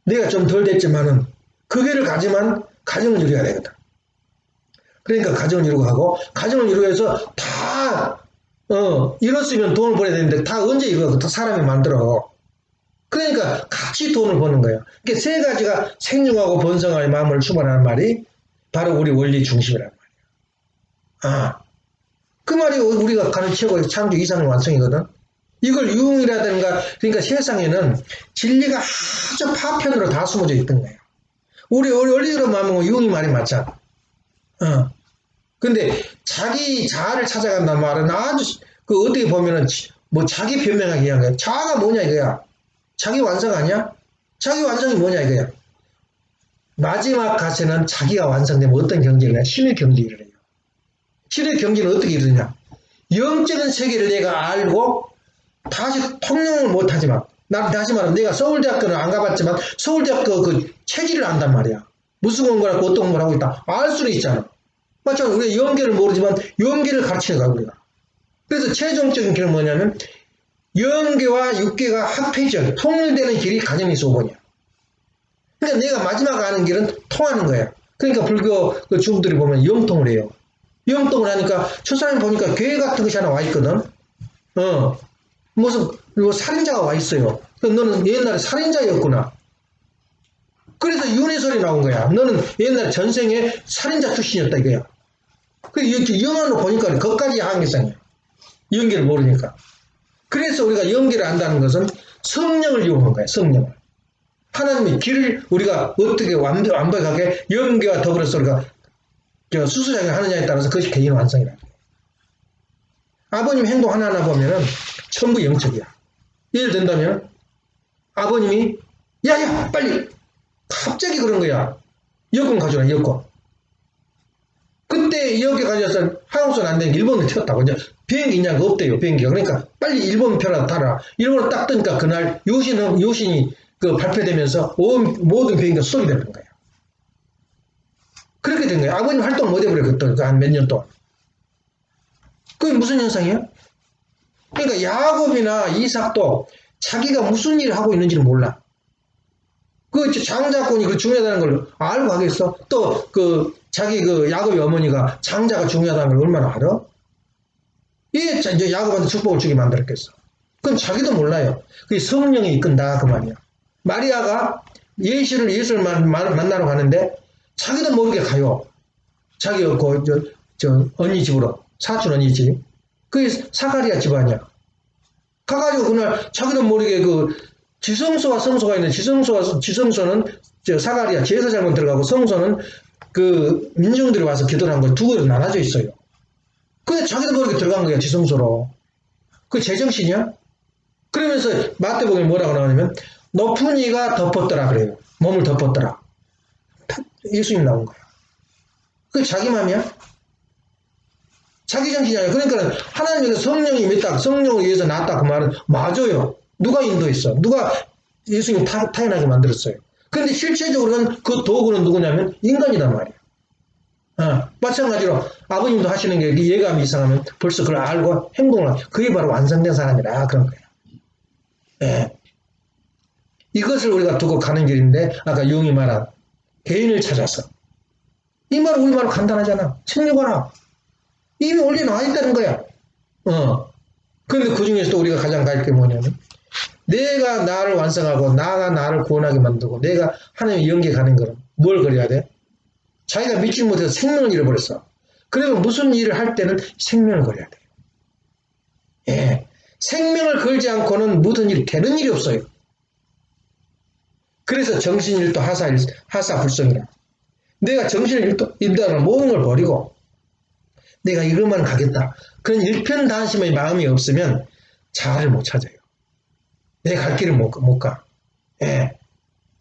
내가 좀 덜 됐지만은 그 길을 가지만 가정을 이루어야 되거든. 그러니까 가정을 이루고 하고 가정을 이루고 해서 다 이뤘으면 돈을 벌어야 되는데 다 언제 이루어? 다 사람이 만들어. 그러니까 같이 돈을 버는 거예요. 그러니까 세 가지가 생육하고 번성할 마음을 추구하는 말이 바로 우리 원리 중심이란 말이야. 그 말이 우리가 가는 최고의 창조 이상의 완성이거든. 이걸 유흥이라든가 그러니까 세상에는 진리가 아주 파편으로 다 숨어져 있던 거예요. 우리 원리로 말하면 유흥이 말이 맞잖아. 근데 자기 자아를 찾아간다는 말은 아주 어떻게 보면은 뭐 자기 변명하기 위한 거야. 자아가 뭐냐 이거야. 자기 완성 아니야? 자기 완성이 뭐냐 이거야. 마지막 가세는 자기가 완성되면 어떤 경지를 해? 신의 경지를 해요. 신의 경지는 어떻게 이루냐? 영적인 세계를 내가 알고 다시 통용을 못하지만 다시 말하면 내가 서울대학교는 안 가봤지만 서울대학교 그 체질을 안단 말이야. 무슨 공부를 하고 어떤 공부를 하고 있다. 알 수는 있잖아. 맞잖아. 우리가 영계를 모르지만 영계를 가르치는 거야 우리가. 그래서 최종적인 길은 뭐냐면 영계와 육계가 합해져 통일되는 길이 가정의 소본이야. 그러니까 내가 마지막 가는 길은 통하는 거야. 그러니까 불교 그 주부들이 보면 영통을 해요. 영통을 하니까 저 사람이 보니까 괴 같은 것이 하나 와 있거든. 무슨 살인자가 와 있어요. 너는 옛날에 살인자였구나. 그래서 윤회설이 나온 거야. 너는 옛날에 전생에 살인자 출신이었다 이거야. 그 영화로 보니까 그것까지 한계성이야. 연기를 모르니까. 그래서 우리가 연기를 안다는 것은 성령을 이용한 거야. 성령을. 하나님의 길을 우리가 어떻게 완벽하게 연기와 더불어서 우리가 수수장을 하느냐에 따라서 그것이 개인 완성이라는 거야. 아버님 행동 하나하나 보면은 전부 영적이야. 예를 든다면 아버님이 야야 빨리 갑자기 그런 거야. 여권 가져라 여권. 그때 여기 가져서 한국선 안 되니까 일본을 튀었다고. 이제 비행기 있냐고 없대요. 비행기가. 그러니까 빨리 일본 표라도 타라. 일본을 딱 뜨니까 그날 요신이 그 발표되면서 모든 비행기가 수속이 되는 거야. 그렇게 된 거야. 아버님 활동 못 해버려. 그때 한 몇 년 동안. 그게 무슨 현상이야? 그러니까 야곱이나 이삭도 자기가 무슨 일을 하고 있는지를 몰라. 그 장자권이 그 중요하다는 걸 알고 하겠어? 또 자기 야곱의 어머니가 장자가 중요하다는 걸 얼마나 알아? 이제 야곱한테 축복을 주게 만들었겠어. 그건 자기도 몰라요. 그게 성령이 이끈다 그 말이야. 마리아가 예수를 만나러 가는데 자기도 모르게 가요. 자기 언니 집으로. 사촌 언니 집. 그게 사가리아 집안이야. 가가지고 그날 자기도 모르게 지성소와 성소가 있는데 지성소는 사가리아 제사장만 들어가고 성소는 그 민중들이 와서 기도를 한 거 두 개로 나눠져 있어요. 근데 자기도 모르게 들어간 거야 지성소로. 그게 제정신이야? 그러면서 마태복음에 뭐라고 나오냐면 높은 이가 덮었더라 그래요. 몸을 덮었더라. 예수님 나온 거야. 그게 자기 맘이야? 자기 정신이 아니야. 그러니까 하나님께서 성령이 믿다. 성령을 위해서 낳았다. 그 말은 맞아요. 누가 인도했어? 누가 예수님 타인하게 만들었어요? 그런데 실제적으로는 그 도구는 누구냐면 인간이란 말이야. 마찬가지로 아버님도 하시는 게 예감이 이상하면 벌써 그걸 알고 행동을 하고 그게 바로 완성된 사람이라 그런 거예요. 예. 이것을 우리가 두고 가는 길인데 아까 용이 말한 개인을 찾아서 이 말은 우리말로 간단하잖아. 생육하라. 이미 원리 나와 있다는 거야. 그런데 그 중에서도 우리가 가장 갈 게 뭐냐면 내가 나를 완성하고 나가 나를 구원하게 만들고 내가 하나님의 영계 가는 거는 뭘 그려야 돼? 자기가 믿지 못해서 생명을 잃어버렸어. 그러면 무슨 일을 할 때는 생명을 걸어야 돼요. 예. 생명을 걸지 않고는 무슨 일, 되는 일이 없어요. 그래서 정신일도 하사불성이라. 내가 정신을 잃다는 모든 걸 버리고 내가 이것만 가겠다. 그런 일편단심의 마음이 없으면 자아를 못 찾아요. 내 갈 길을 못 가. 예.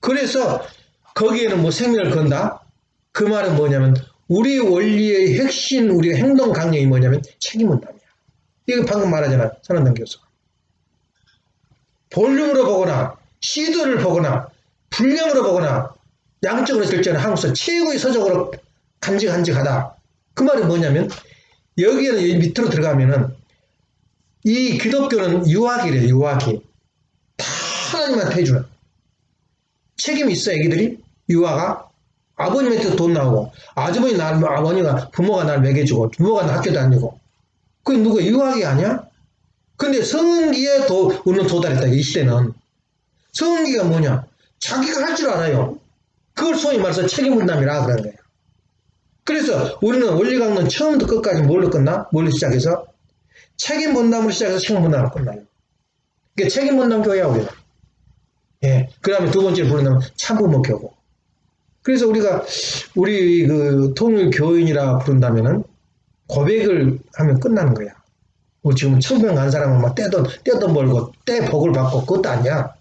그래서 거기에는 뭐 생명을 건다? 그 말은 뭐냐면 우리 원리의 핵심, 우리 행동 강령이 뭐냐면 책임은담이야. 이거 방금 말하잖아. 선한동 교수가. 볼륨으로 보거나 시도를 보거나 분량으로 보거나 양적으로 했을 때는 한국에서 최고의 서적으로 간직하다. 그 말은 뭐냐면 여기에는 이 밑으로 들어가면은 이 기독교는 유학이래요. 유학이. 다 하나님한테 해주는 책임이 있어. 애기들이 유아가 아버님한테 돈 나오고 아버니가 부모가 날 먹여주고 부모가 나 학교 다니고 그게 누구 유학이 아니야? 근데 성기에 우리는 도달했다. 이 시대는 성기가 뭐냐? 자기가 할 줄 알아요. 그걸 소위 말해서 책임 분담이라 그러는 거예요. 그래서 우리는 원리강론 처음부터 끝까지 뭘로 끝나? 뭘로 시작해서? 책임 분담으로 시작해서 책임 분담으로 끝나요. 그게 책임 분담 교회야, 우리는. 예. 그 다음에 두 번째로 부르는 참부모 교고. 그래서 우리 그 통일 교인이라 부른다면은 고백을 하면 끝나는 거야. 우리 지금 천명 간 사람은 막 떼돈 벌고 떼 복을 받고 그것도 아니야.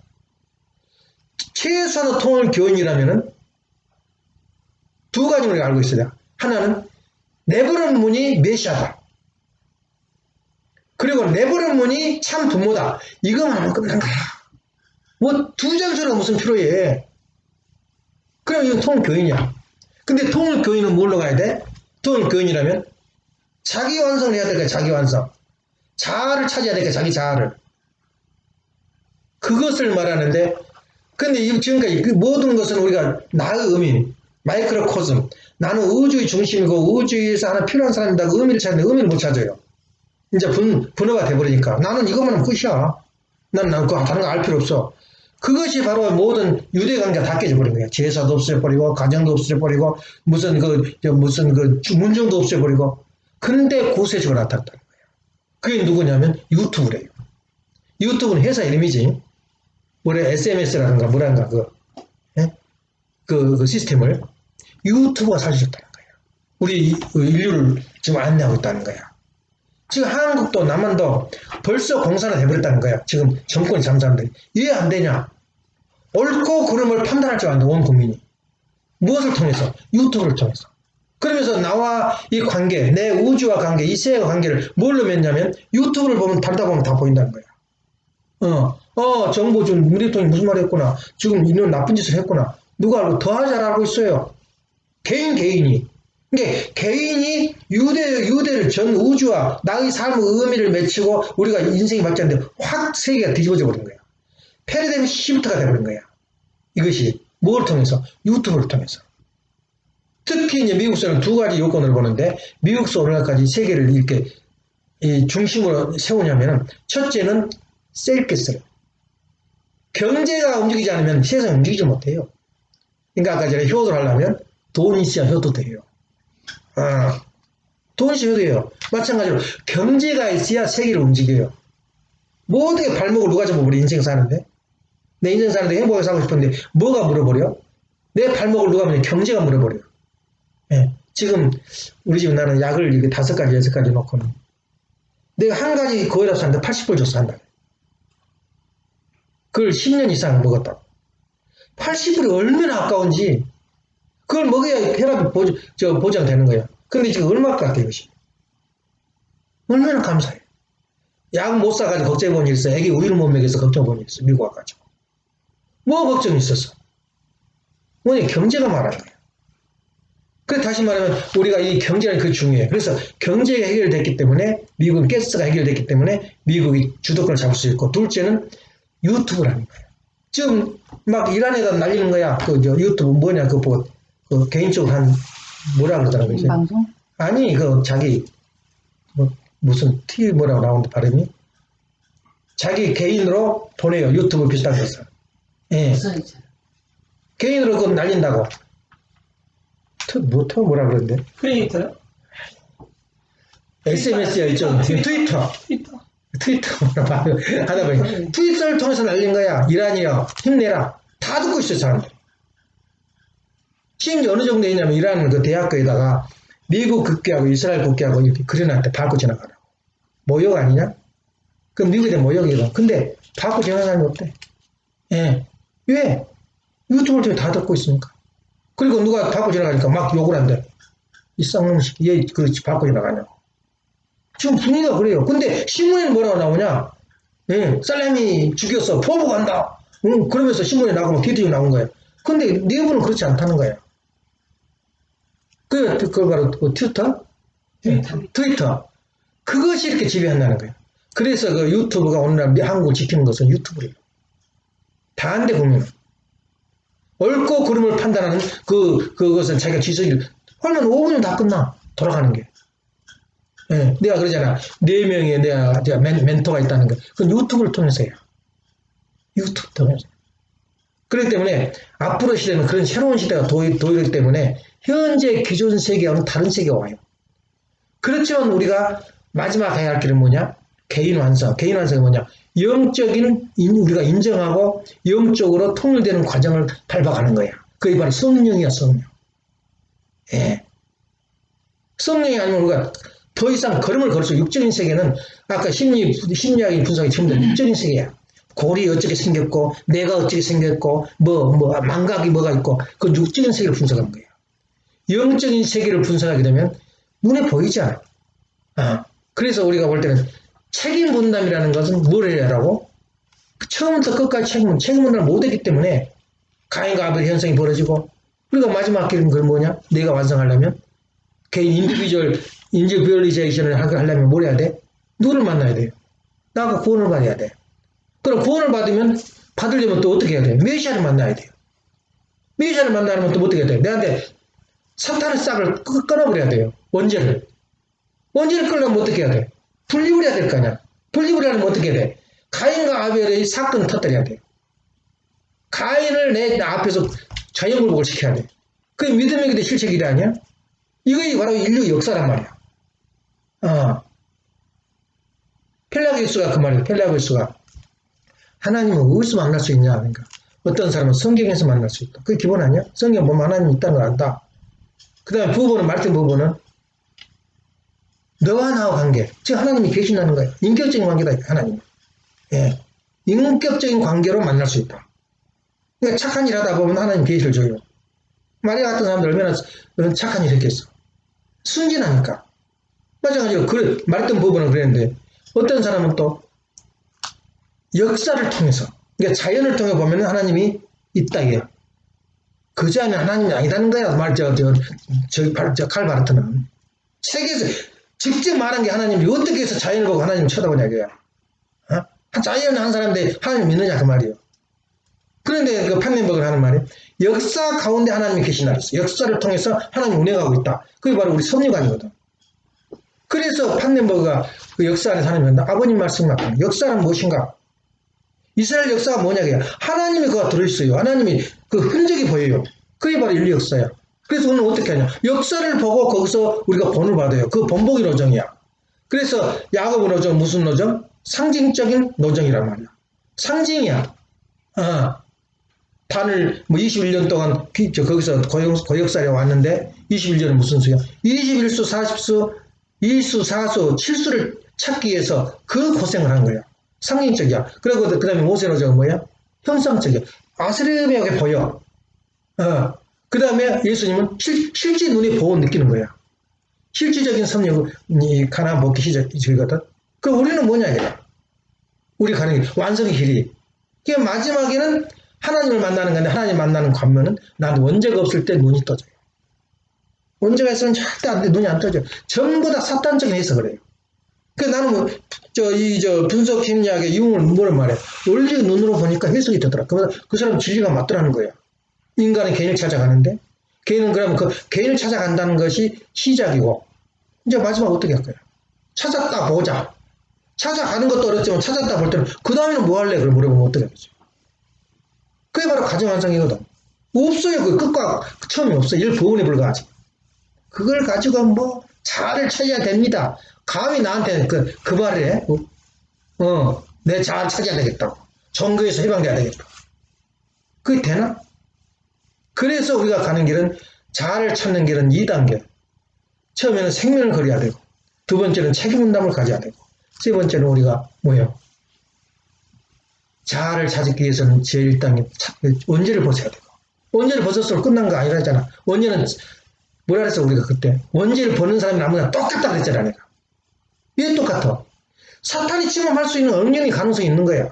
최소한 통일 교인이라면은 두 가지 우리가 알고 있어야 돼. 하나는 내버린 문이 메시아다. 그리고 내버린 문이 참 부모다. 이거만 하면 끝난 거야. 뭐 두 장소가 무슨 필요해. 그럼 이건 통일교인이야. 근데 통일교인은 뭘로 가야 돼? 통일교인이라면 자기 완성을 해야 될까? 자기 완성. 자아를 찾아야 될까? 자기 자아를. 그것을 말하는데 근데 지금까지 그 모든 것은 우리가 나의 의미, 마이크로코즘. 나는 우주의 중심이고 우주에서 하나 필요한 사람이다. 그 의미를 찾는데 의미를 못 찾아요. 이제 분화가 돼버리니까 나는 이것만 하면 끝이야. 나는 다른 거 알 필요 없어. 그것이 바로 모든 유대 관계가 다 깨져버린 거야. 제사도 없애버리고 가정도 없애버리고 무슨 문정도 없애버리고. 근데 구세주가 나타났다는 거야. 그게 누구냐면 유튜브래요. 유튜브는 회사 이름이지. 우리 SMS라든가 뭐란가 그 시스템을 유튜브가 살려줬다는 거야. 우리 인류를 지금 안내하고 있다는 거야. 지금 한국도 남한도 벌써 공산화 돼버렸다는 거야. 지금 정권이 잠잠들이. 이해 안 되냐? 옳고 그름을 판단할 줄 안다. 온 국민이. 무엇을 통해서? 유튜브를 통해서. 그러면서 나와 이 관계, 내 우주와 관계, 이 세계와 관계를 뭘로 맺냐면 유튜브를 보면 담다 보면 다 보인다는 거야. 정보 준 우리 통이 무슨 말 했구나. 지금 이런 나쁜 짓을 했구나. 누가 알고? 더 잘 알고 있어요. 개인이. 그러니까 개인이 유대를 전 우주와 나의 삶의 의미를 맺히고 우리가 인생이 맞지 않는데 확 세계가 뒤집어져 버린 거야. 패러다임 시프트가 돼버린 거야. 이것이 뭘 통해서? 유튜브를 통해서. 특히 이제 미국에서는 두 가지 요건을 보는데 미국에서 오늘날까지 세계를 이렇게 중심으로 세우냐면은 첫째는 셀프캐슬. 경제가 움직이지 않으면 세상이 움직이지 못해요. 그러니까 아까 전에 효도를 하려면 돈이 있어야 효도 돼요. 돈이 있어야 효도해요. 마찬가지로 경제가 있어야 세계를 움직여요. 모든 게 발목을 누가 잡아 우리 인생 사는데? 내 인생 사는데 행복하게 살고 싶은데 뭐가 물어버려? 내 발목을 누가 물어? 경제가 물어버려. 예. 지금 우리 집 나는 약을 이렇게 5가지, 6가지 놓고는 내가 한 가지 거의라도 샀는데 80불 줬어, 한 달에. 그걸 10년 이상 먹었다고. 80불이 얼마나 아까운지 그걸 먹어야 혈압이 보장되는 거야. 근데 지금 얼마 깎여 이것이. 얼마나 감사해. 약 못 사가지고 걱정해 본 일 있어. 애기 우유를 못 먹여서 걱정해 본 일 있어. 미국 와가지고. 뭐 걱정이 있었어? 뭐냐, 경제가 말하는 거야. 그래, 다시 말하면 우리가 이 경제는 그 중요해. 그래서 경제가 해결됐기 때문에 미국은 가스가 해결됐기 때문에 미국이 주도권을 잡을 수 있고, 둘째는 유튜브라는 거야. 지금 막 이란에다 날리는 거야. 유튜브 뭐냐, 개인적으로 뭐라 그러더라고. 방송? 아니, 자기, 무슨 TV 뭐라고 나오는데 발음이? 자기 개인으로 보내요. 유튜브 비슷한 것을. 예. 개인으로 그거 날린다고. 뭐라 그러는데? 크리에이터요? SMS야, 있죠. 트위터 뭐라 하다 보니 트위터를 통해서 날린 거야. 이란이요. 힘내라. 다 듣고 있어요, 사람들. 심지어 어느 정도 있냐면 이란 그 대학교에다가 미국 국기하고 이스라엘 국기하고 이렇게 그려놨대. 밟고 지나가라고. 모욕 아니냐? 그럼 미국에 대한 모욕이거든. 근데 밟고 지나가는 사람이 없대. 예. 왜? 유튜브를 통해 다 듣고 있으니까. 그리고 누가 밟고 지나가니까 막 욕을 한대. 이 쌍놈 새끼, 얘 밟고 지나가냐고. 지금 분위기가 그래요. 근데 신문에는 뭐라고 나오냐? 예, 살라미 죽였어. 포부간다. 그러면서 신문에 나가면 비디오 나온 거예요. 근데 내부는 그렇지 않다는 거예요. 그걸 바로 트위터? 트위터. 그것이 이렇게 지배한다는 거예요. 그래서 그 유튜브가 오늘날 한국을 지키는 것은 유튜브래요. 반대 국민은. 옳고 그름을 판단하는 그것은 자기가 지성이, 얼른 5분이면 다 끝나. 돌아가는 게. 예, 내가 그러잖아. 4명의 내가 멘토가 있다는 거. 그건 유튜브를 통해서예요. 유튜브 통해서. 그렇기 때문에 앞으로 시대는 그런 새로운 시대가 도입되기 때문에 현재 기존 세계와는 다른 세계가 와요. 그렇지만 우리가 마지막 가야 할 길은 뭐냐? 개인 완성. 개인 완성이 뭐냐? 영적인 우리가 인정하고 영적으로 통일되는 과정을 밟아가는 거야. 그게 바로 성령이야, 성령. 예. 성령이 아니면 우리가 더 이상 걸음을 걸을 수, 육적인 세계는 아까 심리학의 분석이 전부 다 육적인 세계야. 골이 어떻게 생겼고, 내가 어떻게 생겼고, 망각이 뭐가 있고, 그 육적인 세계를 분석하는 거예요. 영적인 세계를 분석하게 되면 눈에 보이지 않아. 그래서 우리가 볼 때는 책임 분담이라는 것은 뭘 해야 하라고? 처음부터 끝까지 책임 분담을 못했기 때문에 가인과 아벨 현상이 벌어지고, 우리가 마지막 길은 그건 뭐냐? 내가 완성하려면 개인 인디비주얼리제이션을 하려면 뭘 해야 돼? 누구를 만나야 돼요? 나하고 구원을 받아야 돼. 그럼 구원을 받으려면 또 어떻게 해야 돼? 메시아를 만나야 돼요. 메시아를 만나려면 또 어떻게 해야 돼? 내한테 사탄의 싹을 끊어버려야 돼요. 원죄를 끊으려면 어떻게 해야 돼? 분립을 해야 될 거 아니야. 분립을 하려면 어떻게 해야 돼? 가인과 아벨의 사건을 터뜨려야 돼. 가인을 내 앞에서 자연굴복을 시켜야 돼. 그게 믿음의 기대 실체 기대 아니야? 이거 바로 인류 역사란 말이야. 펠라기우스가 그 말이야. 펠라기우스가 하나님을 어디서 만날 수 있냐? 그러니까 어떤 사람은 성경에서 만날 수 있다. 그게 기본 아니야? 성경 보면 하나님이 있다는 걸 안다. 그 다음에 말틴 부부는 너와 나와 관계, 즉 하나님이 계신다는 거예요. 인격적인 관계다, 하나님. 예, 인격적인 관계로 만날 수 있다. 그러니까 착한 일 하다 보면 하나님 계시를 줘요. 마리아 같은 사람들 얼마나 착한 일 했겠어. 순진하니까. 마찬가지로 말했던 부분은 그랬는데 어떤 사람은 또 역사를 통해서, 그러니까 자연을 통해 보면 하나님이 있다 이게요. 그저 하면 하나님이 아니다는 거야. 칼바르트는 세계에서 직접 말한 게 하나님이 어떻게 해서 자연을 보고 하나님을 쳐다보냐 이거야. 자연을 한 사람인데 하나님 믿느냐 그 말이에요. 그런데 그 판넨버그는 하는 말이 역사 가운데 하나님이 계시나 그랬어. 역사를 통해서 하나님이 운행하고 있다. 그게 바로 우리 섭리관이거든. 그래서 판넨버그가 그 역사 안에서 하나님 한다. 아버님 말씀이 맞다. 역사는 무엇인가? 이스라엘 역사가 뭐냐 그게 하나님이 그가 들어있어요. 하나님이 그 흔적이 보여요. 그게 바로 인류 역사야. 그래서 오늘 어떻게 하냐? 역사를 보고 거기서 우리가 본을 받아요. 그 본보기 노정이야. 그래서 야고보 노정 무슨 노정? 상징적인 노정이란 말이야. 상징이야. 단을 21년 동안 거기서 고역살에 왔는데 21년은 무슨 수야? 21수, 40수, 2수, 4수, 7수를 찾기 위해서 그 고생을 한 거야. 상징적이야. 그리고 그 다음에 모세 노정은 뭐야? 형상적이야. 아스르메하게 보여. 그 다음에 예수님은 실제 눈에 보고 느끼는 거야. 실질적인 섭리이 가나안 복귀 시작이거든. 그 우리는 뭐냐 이게. 우리 가는 길, 완성의 길이. 그 마지막에는 하나님을 만나는 건데 하나님 만나는 관면은 난 원죄가 없을 때 눈이 떠져요. 원죄가 있으면 절대 안 돼. 눈이 안 떠져. 전부 다 사탄적인 해석을 해요. 그 나는 분석 심리학의 유흥을 뭐란 말이야. 원리 눈으로 보니까 해석이 되더라. 그러면 그 사람 진리가 맞더라는 거예요. 인간의 개인을 찾아가는데 개인은 그러면 그 개인을 찾아간다는 것이 시작이고 이제 마지막 어떻게 할 거야? 찾았다 보자. 찾아가는 것도 어렵지만 찾았다 볼 때는 그 다음에는 뭐 할래? 그걸 물어보면 어떻게 하겠지? 그게 바로 가정완성이거든. 없어요. 그 끝과 처음이 없어. 일 부분에 불과하지. 그걸 가지고 뭐 자아를 찾아야 됩니다. 감히 나한테 그 말을 해? 내 자아를 찾아야 되겠다고. 종교에서 해방돼야 되겠다. 그게 되나? 그래서 우리가 가는 길은 자아를 찾는 길은 2단계. 처음에는 생명을 걸어야 되고 두 번째는 책임분담을 가져야 되고 세 번째는 우리가 뭐예요? 자아를 찾기 위해서는 제1단계 원죄를 벗어야 되고 원죄를 벗었으면 끝난 거 아니라잖아. 원죄는 뭐라 그랬어 우리가 그때 원죄를 벗는 사람이 아무나 똑같다 그랬잖아 내가. 왜 똑같아? 사탄이 침범할 수 있는 엄연히 가능성이 있는 거야.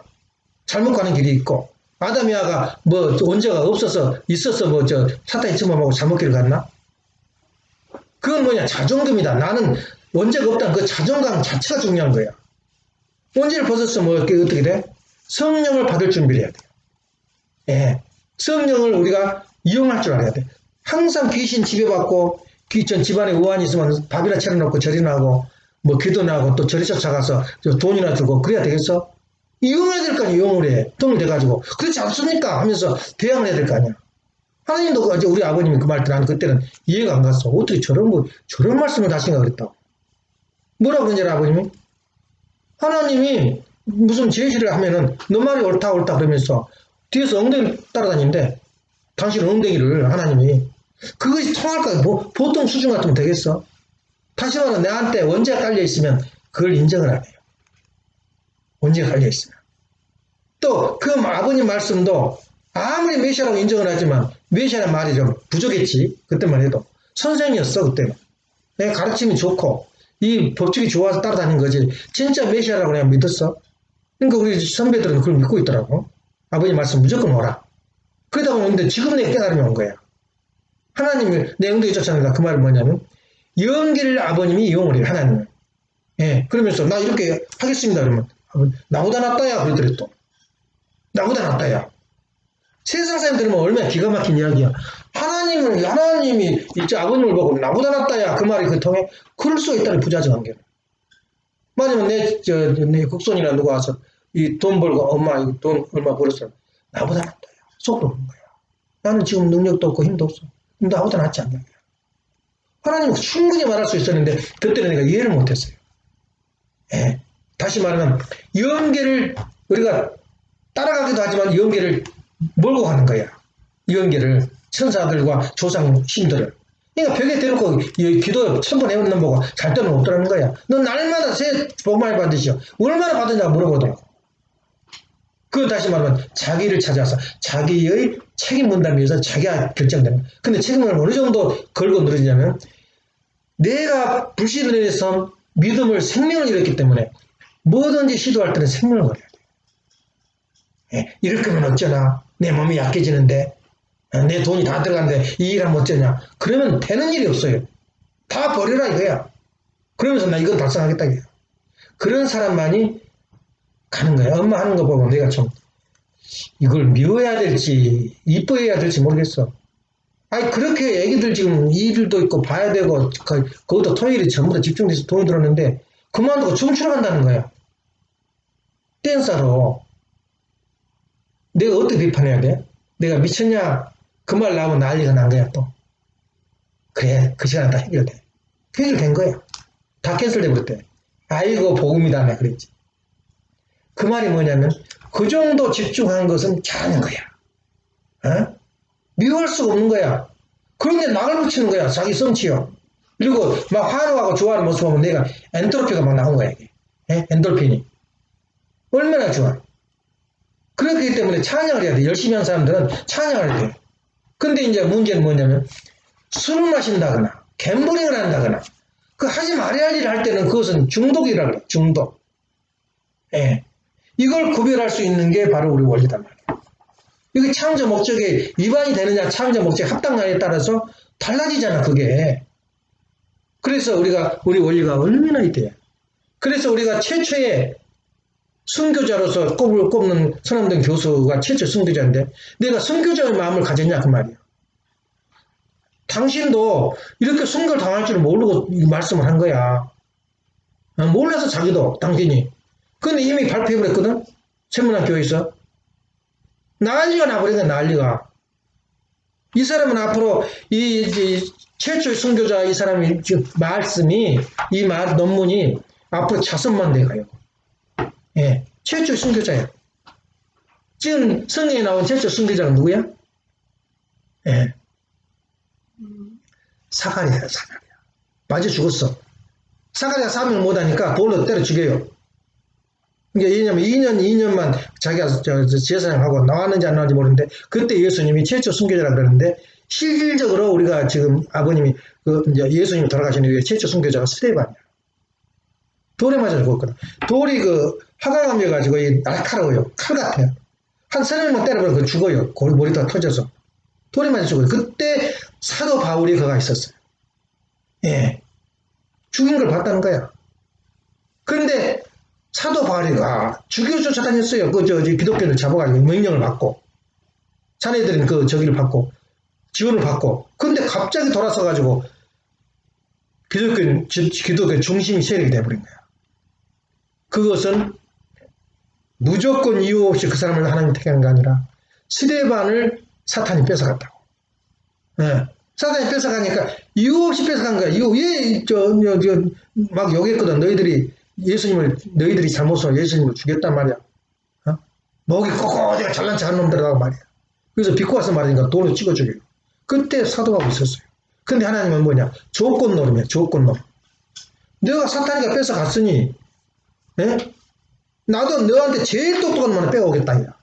잘못 가는 길이 있고. 아담이 아가 뭐 원죄가 없어서 있어서 뭐 저 사탄이 침범하고 잘못 길을 갔나? 그건 뭐냐? 자존감이다. 나는 원죄가 없다는 그 자존감 자체가 중요한 거야. 원죄를 벗어서 뭐 어떻게 돼? 성령을 받을 준비를 해야 돼. 예. 성령을 우리가 이용할 줄 알아야 돼. 항상 귀신 지배받고 집안에 우환이 있으면 밥이나 차려놓고 절이나 하고 뭐 기도나 하고 또 절에 쫓아가서 돈이나 주고 그래야 되겠어? 이용해야 될 거 아니야. 이용을 해. 돈을 대가지고 그렇지 않습니까? 하면서 대항을 해야 될 거 아니야. 하나님도 우리 아버님이 그 말 때 나는 그때는 이해가 안 갔어. 어떻게 저런 말씀을 하신가 그랬다고. 뭐라고 그러냐 아버님이? 하나님이 무슨 제시를 하면은 너 말이 옳다 그러면서 뒤에서 엉덩이를 따라다니는데 당신 엉덩이를 하나님이 그것이 통할까? 보통 수준 같으면 되겠어? 다시 말하면 내한테 원죄가 깔려있으면 그걸 인정을 안 해요. 원죄가 깔려있으면. 또 그 아버님 말씀도 아무리 메시아라고 인정을 하지만 메시아라는 말이 좀 부족했지. 그때만 해도. 선생이었어 그때는. 내 가르침이 좋고 이 법칙이 좋아서 따라다닌 거지. 진짜 메시아라고 내가 믿었어. 그러니까 우리 선배들은 그걸 믿고 있더라고. 아버님 말씀 무조건 오라. 그러다 보는데 지금 내가 깨달음이 온 거야. 하나님이 내 엉덩이 쫓아낸다. 그 말은 뭐냐면 연기를 아버님이 이용을 해요. 하나님을. 예. 그러면서 나 이렇게 하겠습니다. 그러면 나보다 낫다야. 그러더래 또. 나보다 낫다야. 세상 사람 들으면 얼마나 기가 막힌 이야기야. 하나님이 이제 아버님을 보고 나보다 낫다야. 그 말이 그 통해 그럴 수가 있다는 부자적 관계는. 만약에 내 국손이나 누가 와서 이 돈 벌고 엄마 돈 얼마 벌었어. 나보다 낫다야. 속도 없는 거야. 나는 지금 능력도 없고 힘도 없어. 나보다 낫지 않냐. 하나님은 충분히 말할 수 있었는데 그때는 내가 이해를 못했어요. 예. 다시 말하면 연계를 우리가 따라가기도 하지만 연계를 몰고 가는 거야. 연계를 천사들과 조상 신들을. 그러니까 벽에 대놓고 기도 1000번 해놓는 보고 잘 때는 없더라는 거야. 너 날마다 새 복 많이 받으시오. 얼마나 받았냐고 물어보더라고. 그 다시 말하면 자기를 찾아서 자기의 책임 분담에 의해서 자기가 결정되는 거야. 근데 책임을 어느 정도 걸고 누리냐면 내가 불신을 해서 믿음을 생명을 잃었기 때문에 뭐든지 시도할 때는 생명을 걸어야 돼. 예, 이렇게 하면 어쩌나 내 몸이 약해지는데 내 돈이 다 들어가는데 이 일하면 어쩌냐. 그러면 되는 일이 없어요. 다 버려라 이거야. 그러면서 나 이건 달성하겠다 이거야. 그런 사람만이 가는 거야. 엄마 하는 거 보고 내가 좀 이걸 미워해야 될지 이뻐해야 될지 모르겠어. 아니 그렇게 애기들 지금 일도 있고 봐야 되고 거기다 토요일에 전부 다 집중돼서 돈이 들었는데 그만두고 춤추러 간다는 거야. 댄서로. 내가 어떻게 비판해야 돼? 내가 미쳤냐? 그 말 나오면 난리가 난 거야 또. 그래 그 시간에 다 해결돼. 해결된 거야. 다 캔슬돼 버렸대. 아이고 복음이다 내가 그랬지. 그 말이 뭐냐면 그 정도 집중한 것은 잘하는 거야. 어? 미워할 수가 없는 거야. 그런데 낙을 붙이는 거야. 자기 성취요. 그리고 막 환호하고 좋아하는 모습 보면 내가 엔도르피가 막 나온 거야. 이게. 에? 엔돌핀이. 얼마나 좋아. 그렇기 때문에 찬양을 해야 돼. 열심히 하는 사람들은 찬양을 해야 돼. 근데 이제 문제는 뭐냐면 술을 마신다거나 갬블링을 한다거나 그 하지 말아야 할 일을 할 때는 그것은 중독이라고 그래. 중독. 예. 이걸 구별할 수 있는 게 바로 우리 원리단 말이야. 이게 창조 목적에 위반이 되느냐 창조 목적에 합당하냐에 따라서 달라지잖아 그게. 그래서 우리 원리가 얼마나 있대요. 그래서 우리가 최초의 선교자로서 꼽는 선함된 교수가 최초 선교자인데 내가 선교자의 마음을 가졌냐 그 말이야. 당신도 이렇게 선교를 당할 줄을 모르고 말씀을 한 거야. 몰라서 자기도 당신이. 근데 이미 발표해버렸거든. 천문학교에서. 난리가 나버린 거야 난리가. 이 사람은 앞으로 이 최초의 선교자 이 사람이 말씀이 이 말 논문이 앞으로 자선만 돼가요. 예, 최초 선교자야. 지금 성경에 나온 최초 선교자가 누구야? 예, 사가랴야. 맞아 죽었어. 사가랴 사명을 못하니까 돌로 때려 죽여요. 그러니까 2년만 자기가 제사장하고 나왔는지 안 나왔는지 모르는데 그때 예수님이 최초 선교자라 그러는데 실질적으로 우리가 지금 아버님이 이제 예수님이 돌아가신 이후에 최초 선교자가 스데반이야. 돌에 맞아 죽었거든. 돌이 그 화강암이어가지고 이 날카로워요. 칼 같아요. 한 3명만 때려버리면 그 죽어요. 머리가 터져서. 돌에 맞아 죽어요. 그때 사도 바울이 그가 있었어요. 예. 죽인 걸 봤다는 거야. 그런데 사도 바울이가 죽여 쫓아다녔어요. 기독교를 잡아가지고 명령을 받고. 자네들은 저기를 받고, 지원을 받고. 근데 갑자기 돌아서가지고 기독교 중심 세력이 돼버린 거야. 그것은 무조건 이유 없이 그 사람을 하나님 택한 게 아니라 스데반을 사탄이 뺏어갔다고. 네. 사탄이 뺏어가니까 이유 없이 뺏어간 거야. 막 욕했거든. 너희들이 잘못해서 예수님을 죽였단 말이야. 어? 목이 꼿꼿하게 잘난 척한 놈들이라고 말이야. 그래서 비꼬 와서 말하니까 돌로 찍어 죽여요. 그때 사도하고 있었어요. 근데 하나님은 뭐냐? 조건 노름이야. 조건 노름. 내가 사탄이가 뺏어갔으니, 예? 나도 너한테 제일 똑똑한 놈을 빼오겠다.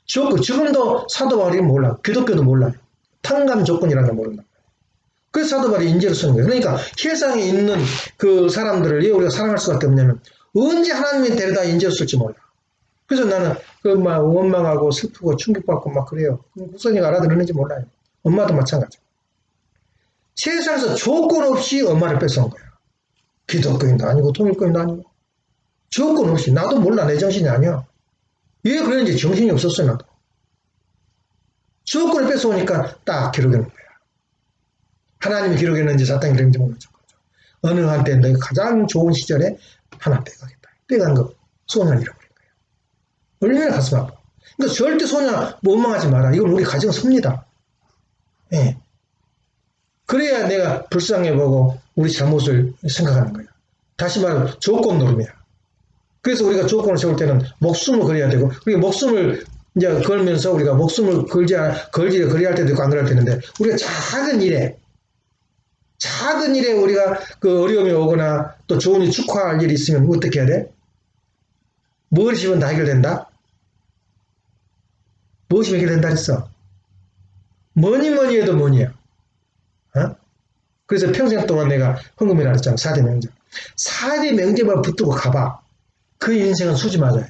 지금도 사도 바울이 몰라. 기독교도 몰라. 탕감 조건이라는 걸 모른다. 그래서 사도 바울이 인재를 쓰는 거예요. 그러니까 세상에 있는 그 사람들을 왜 우리가 사랑할 수밖에 없냐면 언제 하나님이 데려다 인재를 쓸지 몰라. 그래서 나는 막 원망하고 슬프고 충격받고 막 그래요. 후손이가 알아들었는지 몰라요. 엄마도 마찬가지. 세상에서 조건 없이 엄마를 뺏어온 거야. 기독교인도 아니고 통일교인도 아니고. 조건 없이. 나도 몰라. 내 정신이 아니야. 왜 그랬는지 정신이 없었어요. 나도. 조건을 뺏어오니까 딱 기록해놓은 거야. 하나님이 기록했는지 사탄이 기록했는지 모르죠. 어느 한때 너희 가장 좋은 시절에 하나 빼가겠다. 빼간 거 소년을 잃어버린 거예요. 얼마나 가슴 아파. 그러니까 절대 소년 원망하지 마라. 이건 우리 가정 섭니다. 예. 그래야 내가 불쌍해보고 우리 잘못을 생각하는 거야. 다시 말하면 조건 노름이야. 그래서 우리가 조건을 세울 때는 목숨을 걸어야 되고, 우리가 목숨을 이제 걸면서 우리가 목숨을 그려야 할 때도 있고 안 그럴 때도 있는데, 우리가 작은 일에 우리가 그 어려움이 오거나 또 좋은 일 축하할 일이 있으면 어떻게 해야 돼? 무엇이면 다 해결된다? 무엇이면 해결된다 했어? 뭐니 해도 뭐니야. 어? 그래서 평생 동안 내가 헌금이라 그랬잖아. 4대 명제. 4대 명제만 붙들고 가봐. 그 인생은 수지 맞아요.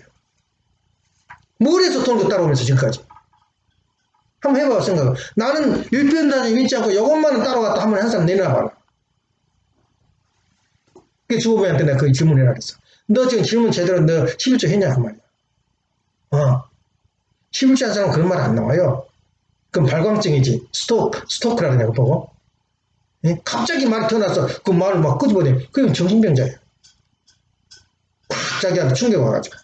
뭘 해서 돈도 따라오면서 지금까지. 한번 해봐, 생각. 나는 일편단위 믿지 않고 이것만은 따라왔다 한번 항상 내놔봐라. 그 주부부한테 내가 그 질문해라 그랬어. 너 지금 질문 제대로 너 11조 했냐? 그 말이야. 11조 한 사람은 그런 말 안 나와요. 그럼 발광증이지. 스토크라는 내가 보고. 예? 갑자기 말이 터나서 그 말을 막 끄집어내. 그럼 정신병자예요. 딱 자기한테 충격 와가지고.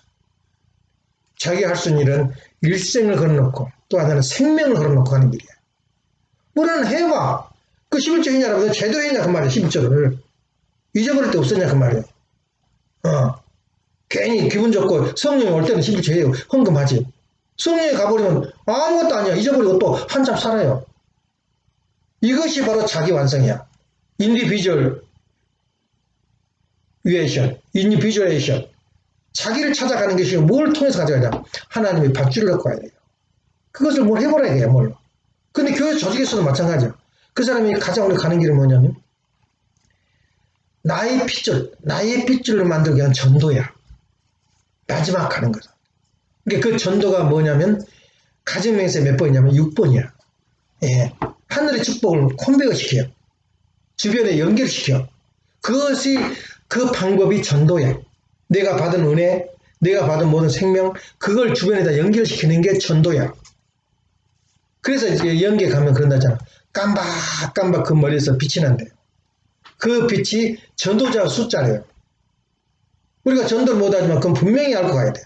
자기 할 수 있는 일은 일생을 걸어놓고 또 하나는 생명을 걸어놓고 하는 일이야. 뭐라는 해봐. 그 11조 했냐라고 너 제대로 했냐 그 말이야. 11조를. 잊어버릴 데 없었냐 그 말이야. 괜히 기분 좋고 성령이 올 때는 11조 해요. 헌금하지. 성령이 가버리면 아무것도 아니야. 잊어버리고 또 한참 살아요. 이것이 바로 자기 완성이야. 인디비주얼에이션. 자기를 찾아가는 것이 뭘 통해서 가져가냐. 하나님의 밧줄을 갖고 가야 돼요. 그것을 뭘 해보라 이거야, 뭘로. 근데 교회 조직에서도 마찬가지야. 그 사람이 가장 오래 가는 길은 뭐냐면, 나의 핏줄을 만들기 위한 전도야. 마지막 가는 거다. 그러니까 그 전도가 뭐냐면, 가정명세 몇 번이냐면 6번이야. 예. 하늘의 축복을 콤베어 시켜요. 주변에 연결시켜. 그 방법이 전도야. 내가 받은 은혜, 내가 받은 모든 생명, 그걸 주변에다 연결시키는 게 전도야. 그래서 이제 연계 가면 그런다잖아. 깜박깜박 그 머리에서 빛이 난대. 그 빛이 전도자 숫자래요. 우리가 전도를 못하지만 그건 분명히 알고 가야 돼.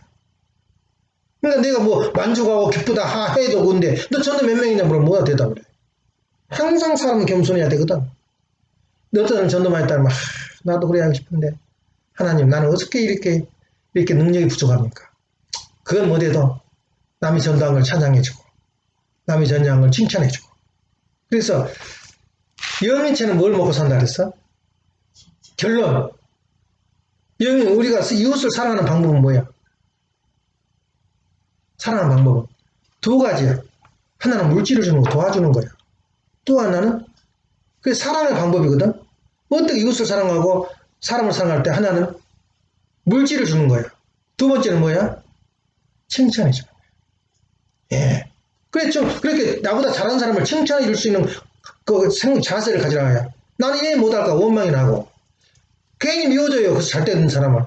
그러니까 내가 뭐 만족하고 기쁘다 해도 근데 너 전도 몇 명이냐 물으면 뭐가 대답을 해. 항상 사람은 겸손해야 되거든. 너희들은 전도만 했다면 나도 그래야 하고 싶은데 하나님 나는 어떻게 이렇게 능력이 부족합니까? 그건 못해도 남이 전도한 걸 찬양해주고 남이 전도한 걸 칭찬해주고. 그래서 영인체는 뭘 먹고 산다 그랬어? 결론. 우리가 이웃을 사랑하는 방법은 뭐야? 사랑하는 방법은 두 가지야. 하나는 물질을 주는 거 도와주는 거야. 또 하나는 그게 사랑의 방법이거든. 어떻게 이웃을 사랑하고 사람을 사랑할 때 하나는 물질을 주는 거야. 두 번째는 뭐야? 칭찬해 주는 거야. 예. 그래, 좀, 그렇게 나보다 잘하는 사람을 칭찬해 줄 수 있는 그 자세를 가지라. 나는 얘 못할까 원망이 나고. 괜히 미워져요. 그래서 잘 되는 사람은.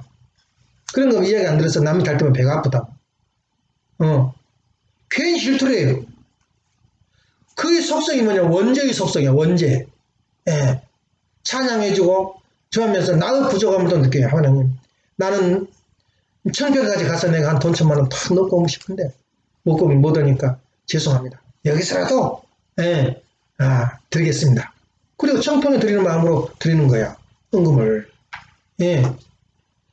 그런 거 이야기 안 들어서 남이 잘 되면 배가 아프다. 괜히 질투를 해요. 그의 속성이 뭐냐? 원죄의 속성이야, 원죄. 예. 찬양해주고, 좋아하면서 나의 부족함을 또 느껴요, 하나님. 나는 청평까지 가서 내가 한 돈 1,000만 원 탁 넣고 오고 싶은데, 못 오니까 죄송합니다. 여기서라도, 예, 드리겠습니다. 그리고 청평에 드리는 마음으로 드리는 거야, 헌금을. 예.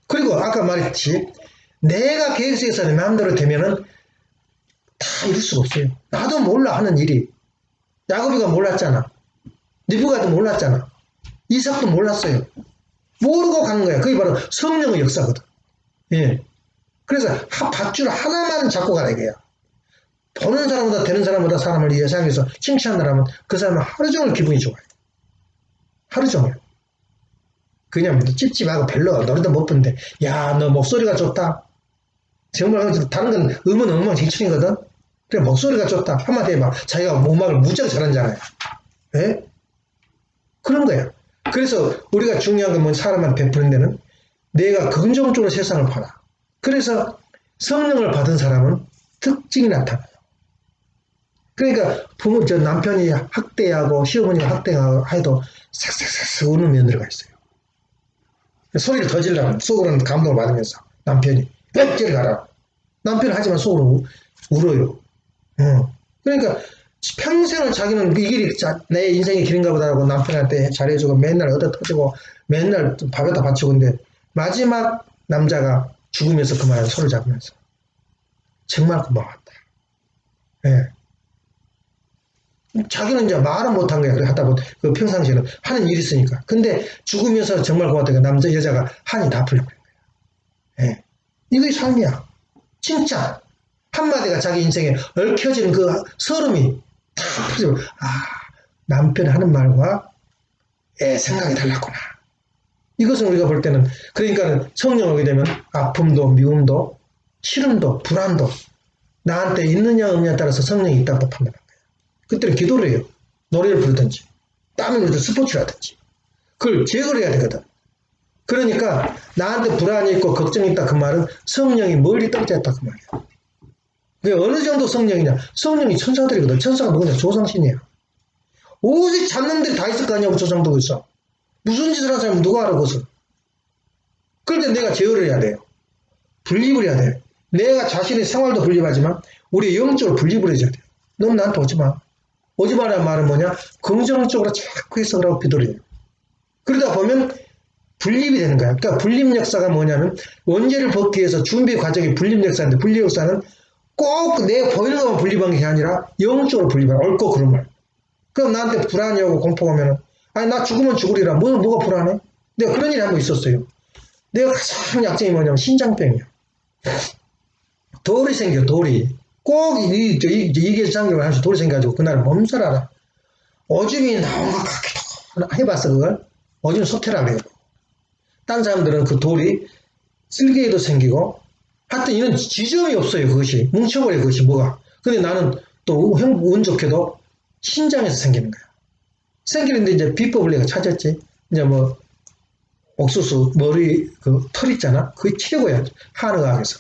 그리고 아까 말했지, 내가 계획에서 내 마음대로 되면은 다 이룰 수가 없어요. 나도 몰라 하는 일이. 야곱이가 몰랐잖아. 리브가도 몰랐잖아. 이삭도 몰랐어요. 모르고 가는 거야. 그게 바로 성령의 역사거든. 예. 그래서 밧줄 하나만 잡고 가라 이거야. 보는 사람보다 되는 사람보다 사람을 예상해서 칭찬하라면 그 사람은 하루 종일 기분이 좋아요. 하루 종일. 그냥 찝찝하고 별로 노래도 못 부는데 야, 너 목소리가 좋다. 정말 다른 건 음은 엉망진창이거든. 그래 목소리가 좋다. 한마디 해봐. 자기가 음악을 무지하게 잘하잖아요. 예? 그런 거야. 그래서 우리가 중요한 건 뭐 사람한테 베푸는 데는 내가 긍정적으로 세상을 봐라. 그래서 성령을 받은 사람은 특징이 나타나요. 그러니까 남편이 학대하고 시어머니가 학대하고 해도 싹싹싹 우는 며느리가 있어요. 소리를 더 질러면 속으로는 감동을 받으면서 남편이 빽 가라. 남편은 하지만 속으로 울어요. 그러니까 평생을 자기는 이 길이 내 인생의 길인가 보다 하고 남편한테 잘해주고 맨날 얻어 터지고 맨날 밥에다 바치고 근데 마지막 남자가 죽으면서 그 말에 손을 잡으면서 정말 고마웠다. 예. 자기는 이제 말은 못한 거야. 그래 하다 보면 그 평상시에는 하는 일이 있으니까. 근데 죽으면서 정말 고맙다니까 여자가 한이 다 풀린 거야. 예. 이게 삶이야. 칭찬. 한마디가 자기 인생에 얽혀진 그 서름이 다 풀리고, 남편 하는 말과 생각이 달랐구나. 이것은 우리가 볼 때는, 그러니까 성령 오게 되면 아픔도, 미움도, 싫음도, 불안도, 나한테 있느냐, 없느냐에 따라서 성령이 있다고 판단한 거예요. 그때는 기도를 해요. 노래를 부르든지, 땀을 흘리든 스포츠를 하든지. 그걸 제거를 해야 되거든. 그러니까, 나한테 불안이 있고 걱정이 있다 그 말은 성령이 멀리 떨어져 있다 그 말이야. 그게 어느 정도 성령이냐? 성령이 천사들이거든. 천사가 누구냐? 조상신이야. 오직 잡놈들이 다 있을 거 아니냐고 조상도 있어. 무슨 짓을 하는 사람은 누가 알아 그것을. 그런데 내가 제어를 해야 돼요. 분립을 해야 돼요. 내가 자신의 생활도 분립하지만 우리 영적으로 분립을 해줘야 돼요. 넌 나한테 오지 마. 오지 마라는 말은 뭐냐? 긍정적으로 자꾸 해석을 하고 비도를 해요. 그러다 보면 분립이 되는 거야. 그러니까 분립 역사가 뭐냐면 원죄를 벗기 위해서 준비 과정이 분립 역사인데 분립 역사는 꼭 내 보이는 것만 분립한 게 아니라 영적으로 분립하라. 옳고 그른 말. 그럼 나한테 불안이 오고 공포가 오면은 나 죽으면 죽으리라. 뭐가 불안해? 내가 그런 일이 한 번 있었어요. 내가 가장 약점이 뭐냐면 신장병이야. 돌이 생겨 돌이. 꼭 이게 장기를 하면서 돌이 생겨가지고 그날 몸살하라. 오줌이 나온 것 같기도 해봤어 그걸? 오줌 소태라 그래요. 딴 사람들은 그 돌이 쓸개에도 생기고 하여튼 이런 지점이 없어요. 그것이 뭉쳐버려 그것이 뭐가. 근데 나는 또 운 좋게도 신장에서 생기는 거야. 생기는데 이제 비법을 내가 찾았지. 이제 뭐 옥수수 머리 그 털 있잖아. 그게 최고야. 한의학에서.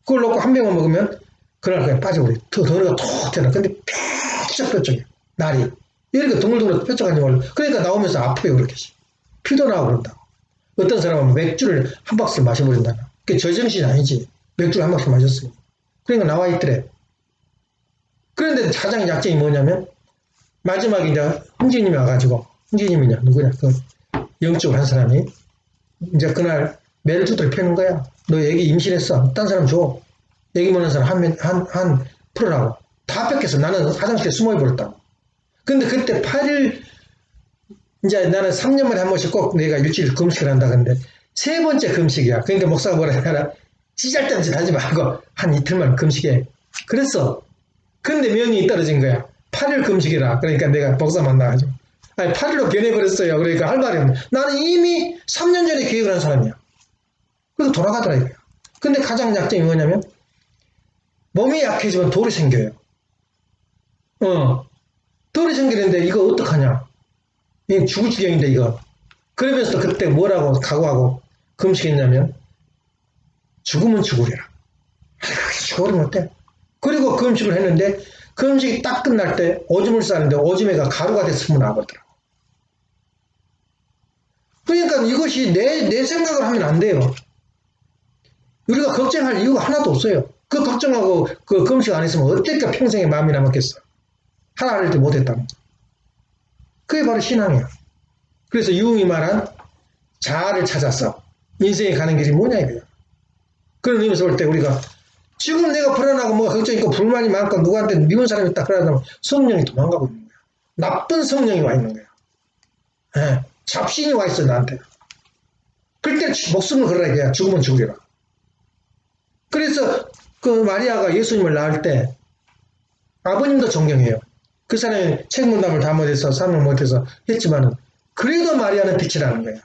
그걸 넣고 한 병을 먹으면 그날 그냥 빠져버려. 덩어리가 톡 튀어나. 근데 뾰족뾰족해. 날이. 이렇게 동글동글 뾰족한 걸. 그러니까 나오면서 아파요. 그렇게. 피도 나고 그런다고. 어떤 사람은 맥주를 한 박스를 마셔버린다. 그게 저정신이 아니지. 맥주를 한 박스 마셨어요. 그러니까 나와 있더래. 그런데 가장 약점이 뭐냐면 마지막에 이제 홍진님이 와가지고 홍진님이냐 누구냐 그 영적으로 한 사람이 이제 그날 멜주들 펴는 거야. 너 애기 임신했어. 딴 사람 줘. 애기 먹는 사람 한 풀어라고. 다 뺏겼어. 나는 화장실에 숨어버렸다고. 근데 그때 8일 이제 나는 3년 만에 한 번씩 꼭 내가 일주일 금식을 한다 근데 세 번째 금식이야. 그러니까 목사가 뭐라 하나 찌잘데는 짓 하지 말고 한 이틀만 금식해. 그랬어. 근데 명이 떨어진 거야. 8일 금식이라. 그러니까 내가 목사 만나가지고 아니, 8일로 변해버렸어요. 그러니까 할 말이 없네. 나는 이미 3년 전에 계획을 한 사람이야. 그래서 돌아가더라 이거야. 근데 가장 약점이 뭐냐면 몸이 약해지면 돌이 생겨요. 돌이 생기는데 이거 어떡하냐. 이거 죽을 지경인데 이거. 그러면서 그때 뭐라고 각오하고 금식했냐면 죽으면 죽으리라. 죽어버리면 어때? 그리고 금식을 했는데 금식이 딱 끝날 때 오줌을 싸는데 오줌에가 가루가 돼서 숨어 나와버리더라고. 그러니까 이것이 내 생각을 하면 안 돼요. 우리가 걱정할 이유가 하나도 없어요. 그 걱정하고 그 금식 안 했으면 어떻게 평생에 마음이 남았겠어. 하나를 때 못했다는 거. 그게 바로 신앙이야. 그래서 유흥이 말한 자아를 찾아서 인생에 가는 길이 뭐냐 이거야. 그런 의미에서 볼 때 우리가 지금 내가 불안하고 뭐가 걱정이 있고 불만이 많고 누구한테 미운 사람이 있다 그러면 성령이 도망가고 있는 거야. 나쁜 성령이 와 있는 거야. 예, 잡신이 와 있어 나한테. 그때 목숨을 걸어야 돼. 죽으면 죽으리라. 그래서 그 마리아가 예수님을 낳을 때 아버님도 존경해요. 그 사람이 책문담을 다 못해서 사명 못해서 했지만은 그래도 마리아는 빛이라는 거야.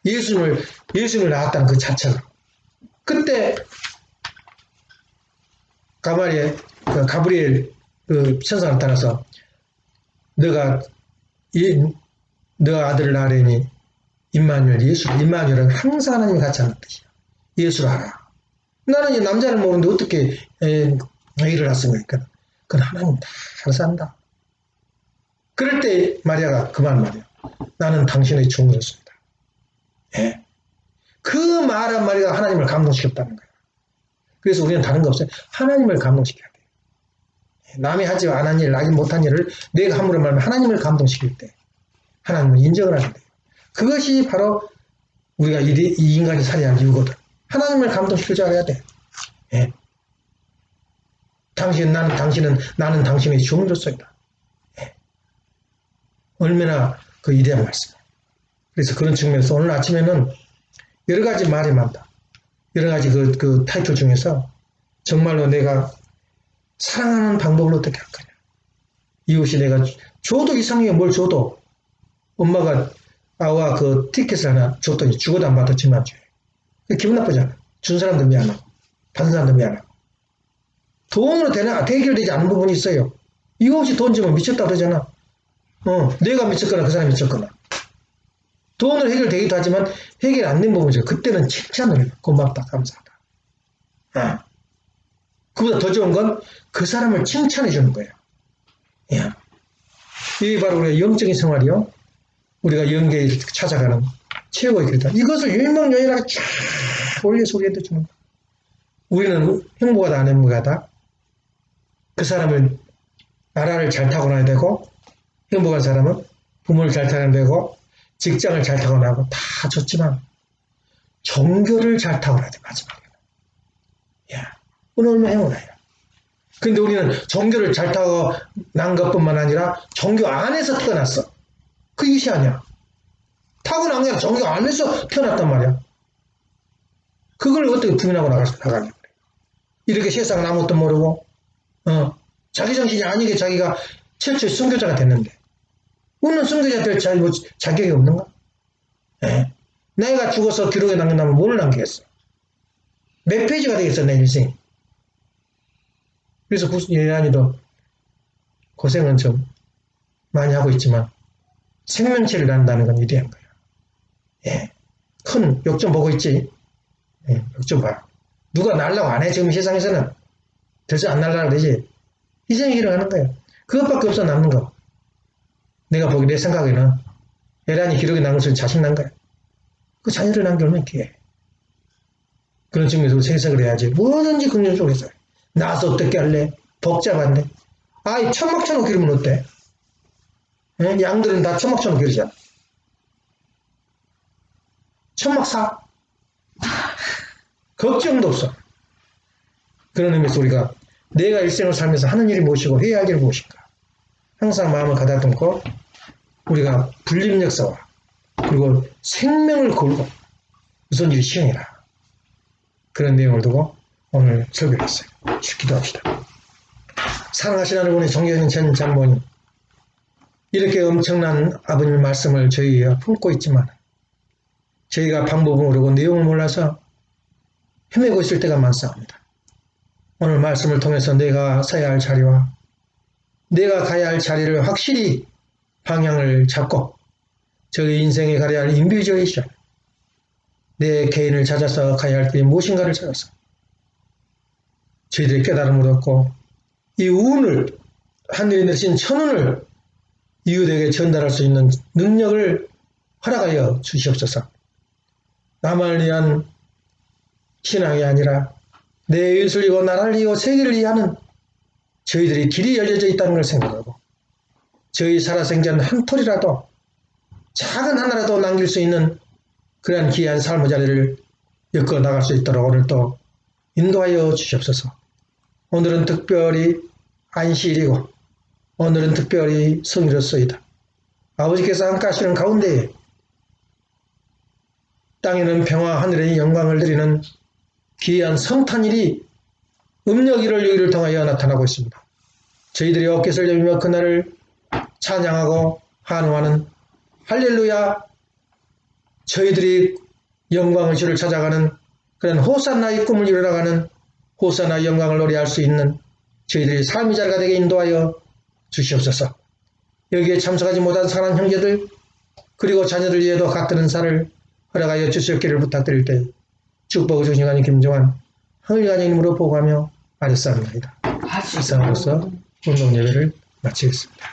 예수님을 낳았다는 그 자체로. 그때 가브리엘 그 천사가 나타나서 너가 너 아들을 낳으려니 임마누엘은 항상 하나님이 같이 하는 뜻이야. 예수를 알아. 나는 이 남자를 모르는데 어떻게 아기를 낳았습니까? 그건 하나님 다 알아서 한다. 그럴 때 마리아가 그 말이야. 나는 당신의 종이었습니다. 예. 그 말 한마디가 하나님을 감동시켰다는 거야. 그래서 우리는 다른 거 없어요. 하나님을 감동시켜야 돼요. 남이 하지 않은 일, 나지 못한 일을 내가 함부로 말하면 하나님을 감동시킬 때 하나님을 인정을 하는 돼요. 그것이 바로 우리가 이 인간이 살아야 하는 이유거든. 하나님을 감동시킬 줄 알아야 돼. 예. 나는 당신의 종으로서이다. 예. 얼마나 그 위대한 말씀. 그래서 그런 측면에서 오늘 아침에는 여러 가지 말이 많다. 여러 가지 그 타이틀 중에서 정말로 내가 사랑하는 방법을 어떻게 할 거냐. 이웃이 내가 줘도 이상하게 뭘 줘도 엄마가 아와 그 티켓을 하나 줬더니 죽어도 안 받았지만 기분 나쁘잖아. 준 사람도 미안하고 받은 사람도 미안하고. 돈으로 해결되지 않는 부분이 있어요. 이거 없이 돈 주면 미쳤다 그러잖아. 내가 미쳤거나 그 사람이 미쳤거나. 돈으로 해결되기도 하지만 해결 안 된 부분이죠. 그때는 칭찬을 해요. 고맙다, 감사하다. 그보다 더 좋은 건 그 사람을 칭찬해 주는 거예요. 야. 이게 바로 우리가 영적인 생활이요. 우리가 영계에 찾아가는 최고의 길이다. 이것을 일명요연하게 쫙 올려서 우리한테 주는 거야. 우리는 행복하다, 안 행복하다. 그 사람을 나라를 잘 타고나야 되고, 행복한 사람은 부모를 잘 타고나야 되고, 직장을 잘 타고나고 다 좋지만 종교를 잘 타고나야 돼. 마지막에는. 야, 오늘 얼마나 행운이야. 근데 우리는 종교를 잘 타고난 것뿐만 아니라 종교 안에서 태어났어. 그 이시 아니야. 타고난 게 아니라 종교 안에서 태어났단 말이야. 그걸 어떻게 부인하고 나가냐. 이렇게 세상 아무것도 모르고 자기 정신이 아니게 자기가 최초의 선교자가 됐는데 우리는 선교자 될 자격이 없는가? 예. 내가 죽어서 기록에 남긴다면 뭘 남기겠어? 몇 페이지가 되겠어 내 인생. 그래서 예란이도 고생은 좀 많이 하고 있지만 생명체를 낳는다는 건 위대한 거야. 예. 큰 욕 좀 보고 있지? 예, 욕 좀 봐. 누가 날라고 안 해 지금 세상에서는. 대체 안 날라고 그러지? 희생이 일어나는 거야. 그것밖에 없어 남는 거. 내가 보기 내 생각에는 예란이 기록에 남을 수 있는 자식 난 거야. 그 자녀를 남기 얼마나 귀해. 그런 측면에서 생각을 해야지. 뭐든지 긍정적으로 해서. 나서 어떻게 할래? 복잡한데. 아이 천막천옥 기르면 어때? 예? 양들은 다 천막천옥 기르잖아. 천막 사. 걱정도 없어. 그런 의미에서 우리가 내가 일생을 살면서 하는 일이 무엇이고 해야 할 일이 무엇인가. 항상 마음을 가다듬고 우리가 불림 역사와 그리고 생명을 걸고 우선 일이 시행해라. 그런 내용을 두고 오늘 설교를 했어요. 기도합시다. 사랑하신 하나님 존경하는 전 장모님, 이렇게 엄청난 아버님의 말씀을 저희가 품고 있지만 저희가 방법을 모르고 내용을 몰라서 헤매고 있을 때가 많습니다. 오늘 말씀을 통해서 내가 서야 할 자리와 내가 가야 할 자리를 확실히 방향을 잡고 저희 인생에 가야 할 인비주얼이션, 내 개인을 찾아서 가야 할 길이 무엇인가를 찾아서 저희들이 깨달음을 얻고 이 운을, 하늘에 내리신 천운을 이웃에게 전달할 수 있는 능력을 허락하여 주시옵소서. 나만을 위한 신앙이 아니라 내 이웃을 위하고 나라를 위하고 세계를 위하는 저희들이 길이 열려져 있다는 걸 생각하고 저희 살아생전 한 톨이라도 작은 하나라도 남길 수 있는 그러한 귀한 삶의 자리를 엮어 나갈 수 있도록 오늘 또 인도하여 주시옵소서. 오늘은 특별히 안식일이고 오늘은 특별히 성일로서이다. 아버지께서 함께 하시는 가운데에 땅에는 평화, 하늘에는 영광을 드리는 귀한 성탄일이 음력 1월 6일을 통하여 나타나고 있습니다. 저희들이 어깨를 열며 그날을 찬양하고 환호하는 할렐루야, 저희들이 영광의 주를 찾아가는 그런 호산나의 꿈을 이루어가는 호산나의 영광을 노래할 수 있는 저희들이 삶의 자리가 되게 인도하여 주시옵소서. 여기에 참석하지 못한 사랑하는 형제들 그리고 자녀들 위에도 같은 은사를 허락하여 주시옵기를 부탁드릴 때 축복을 주신 하나님 김정환 하늘간의 이름으로 보고하며 아뢰옵나이다. 이상으로서 운동 예배를 마치겠습니다.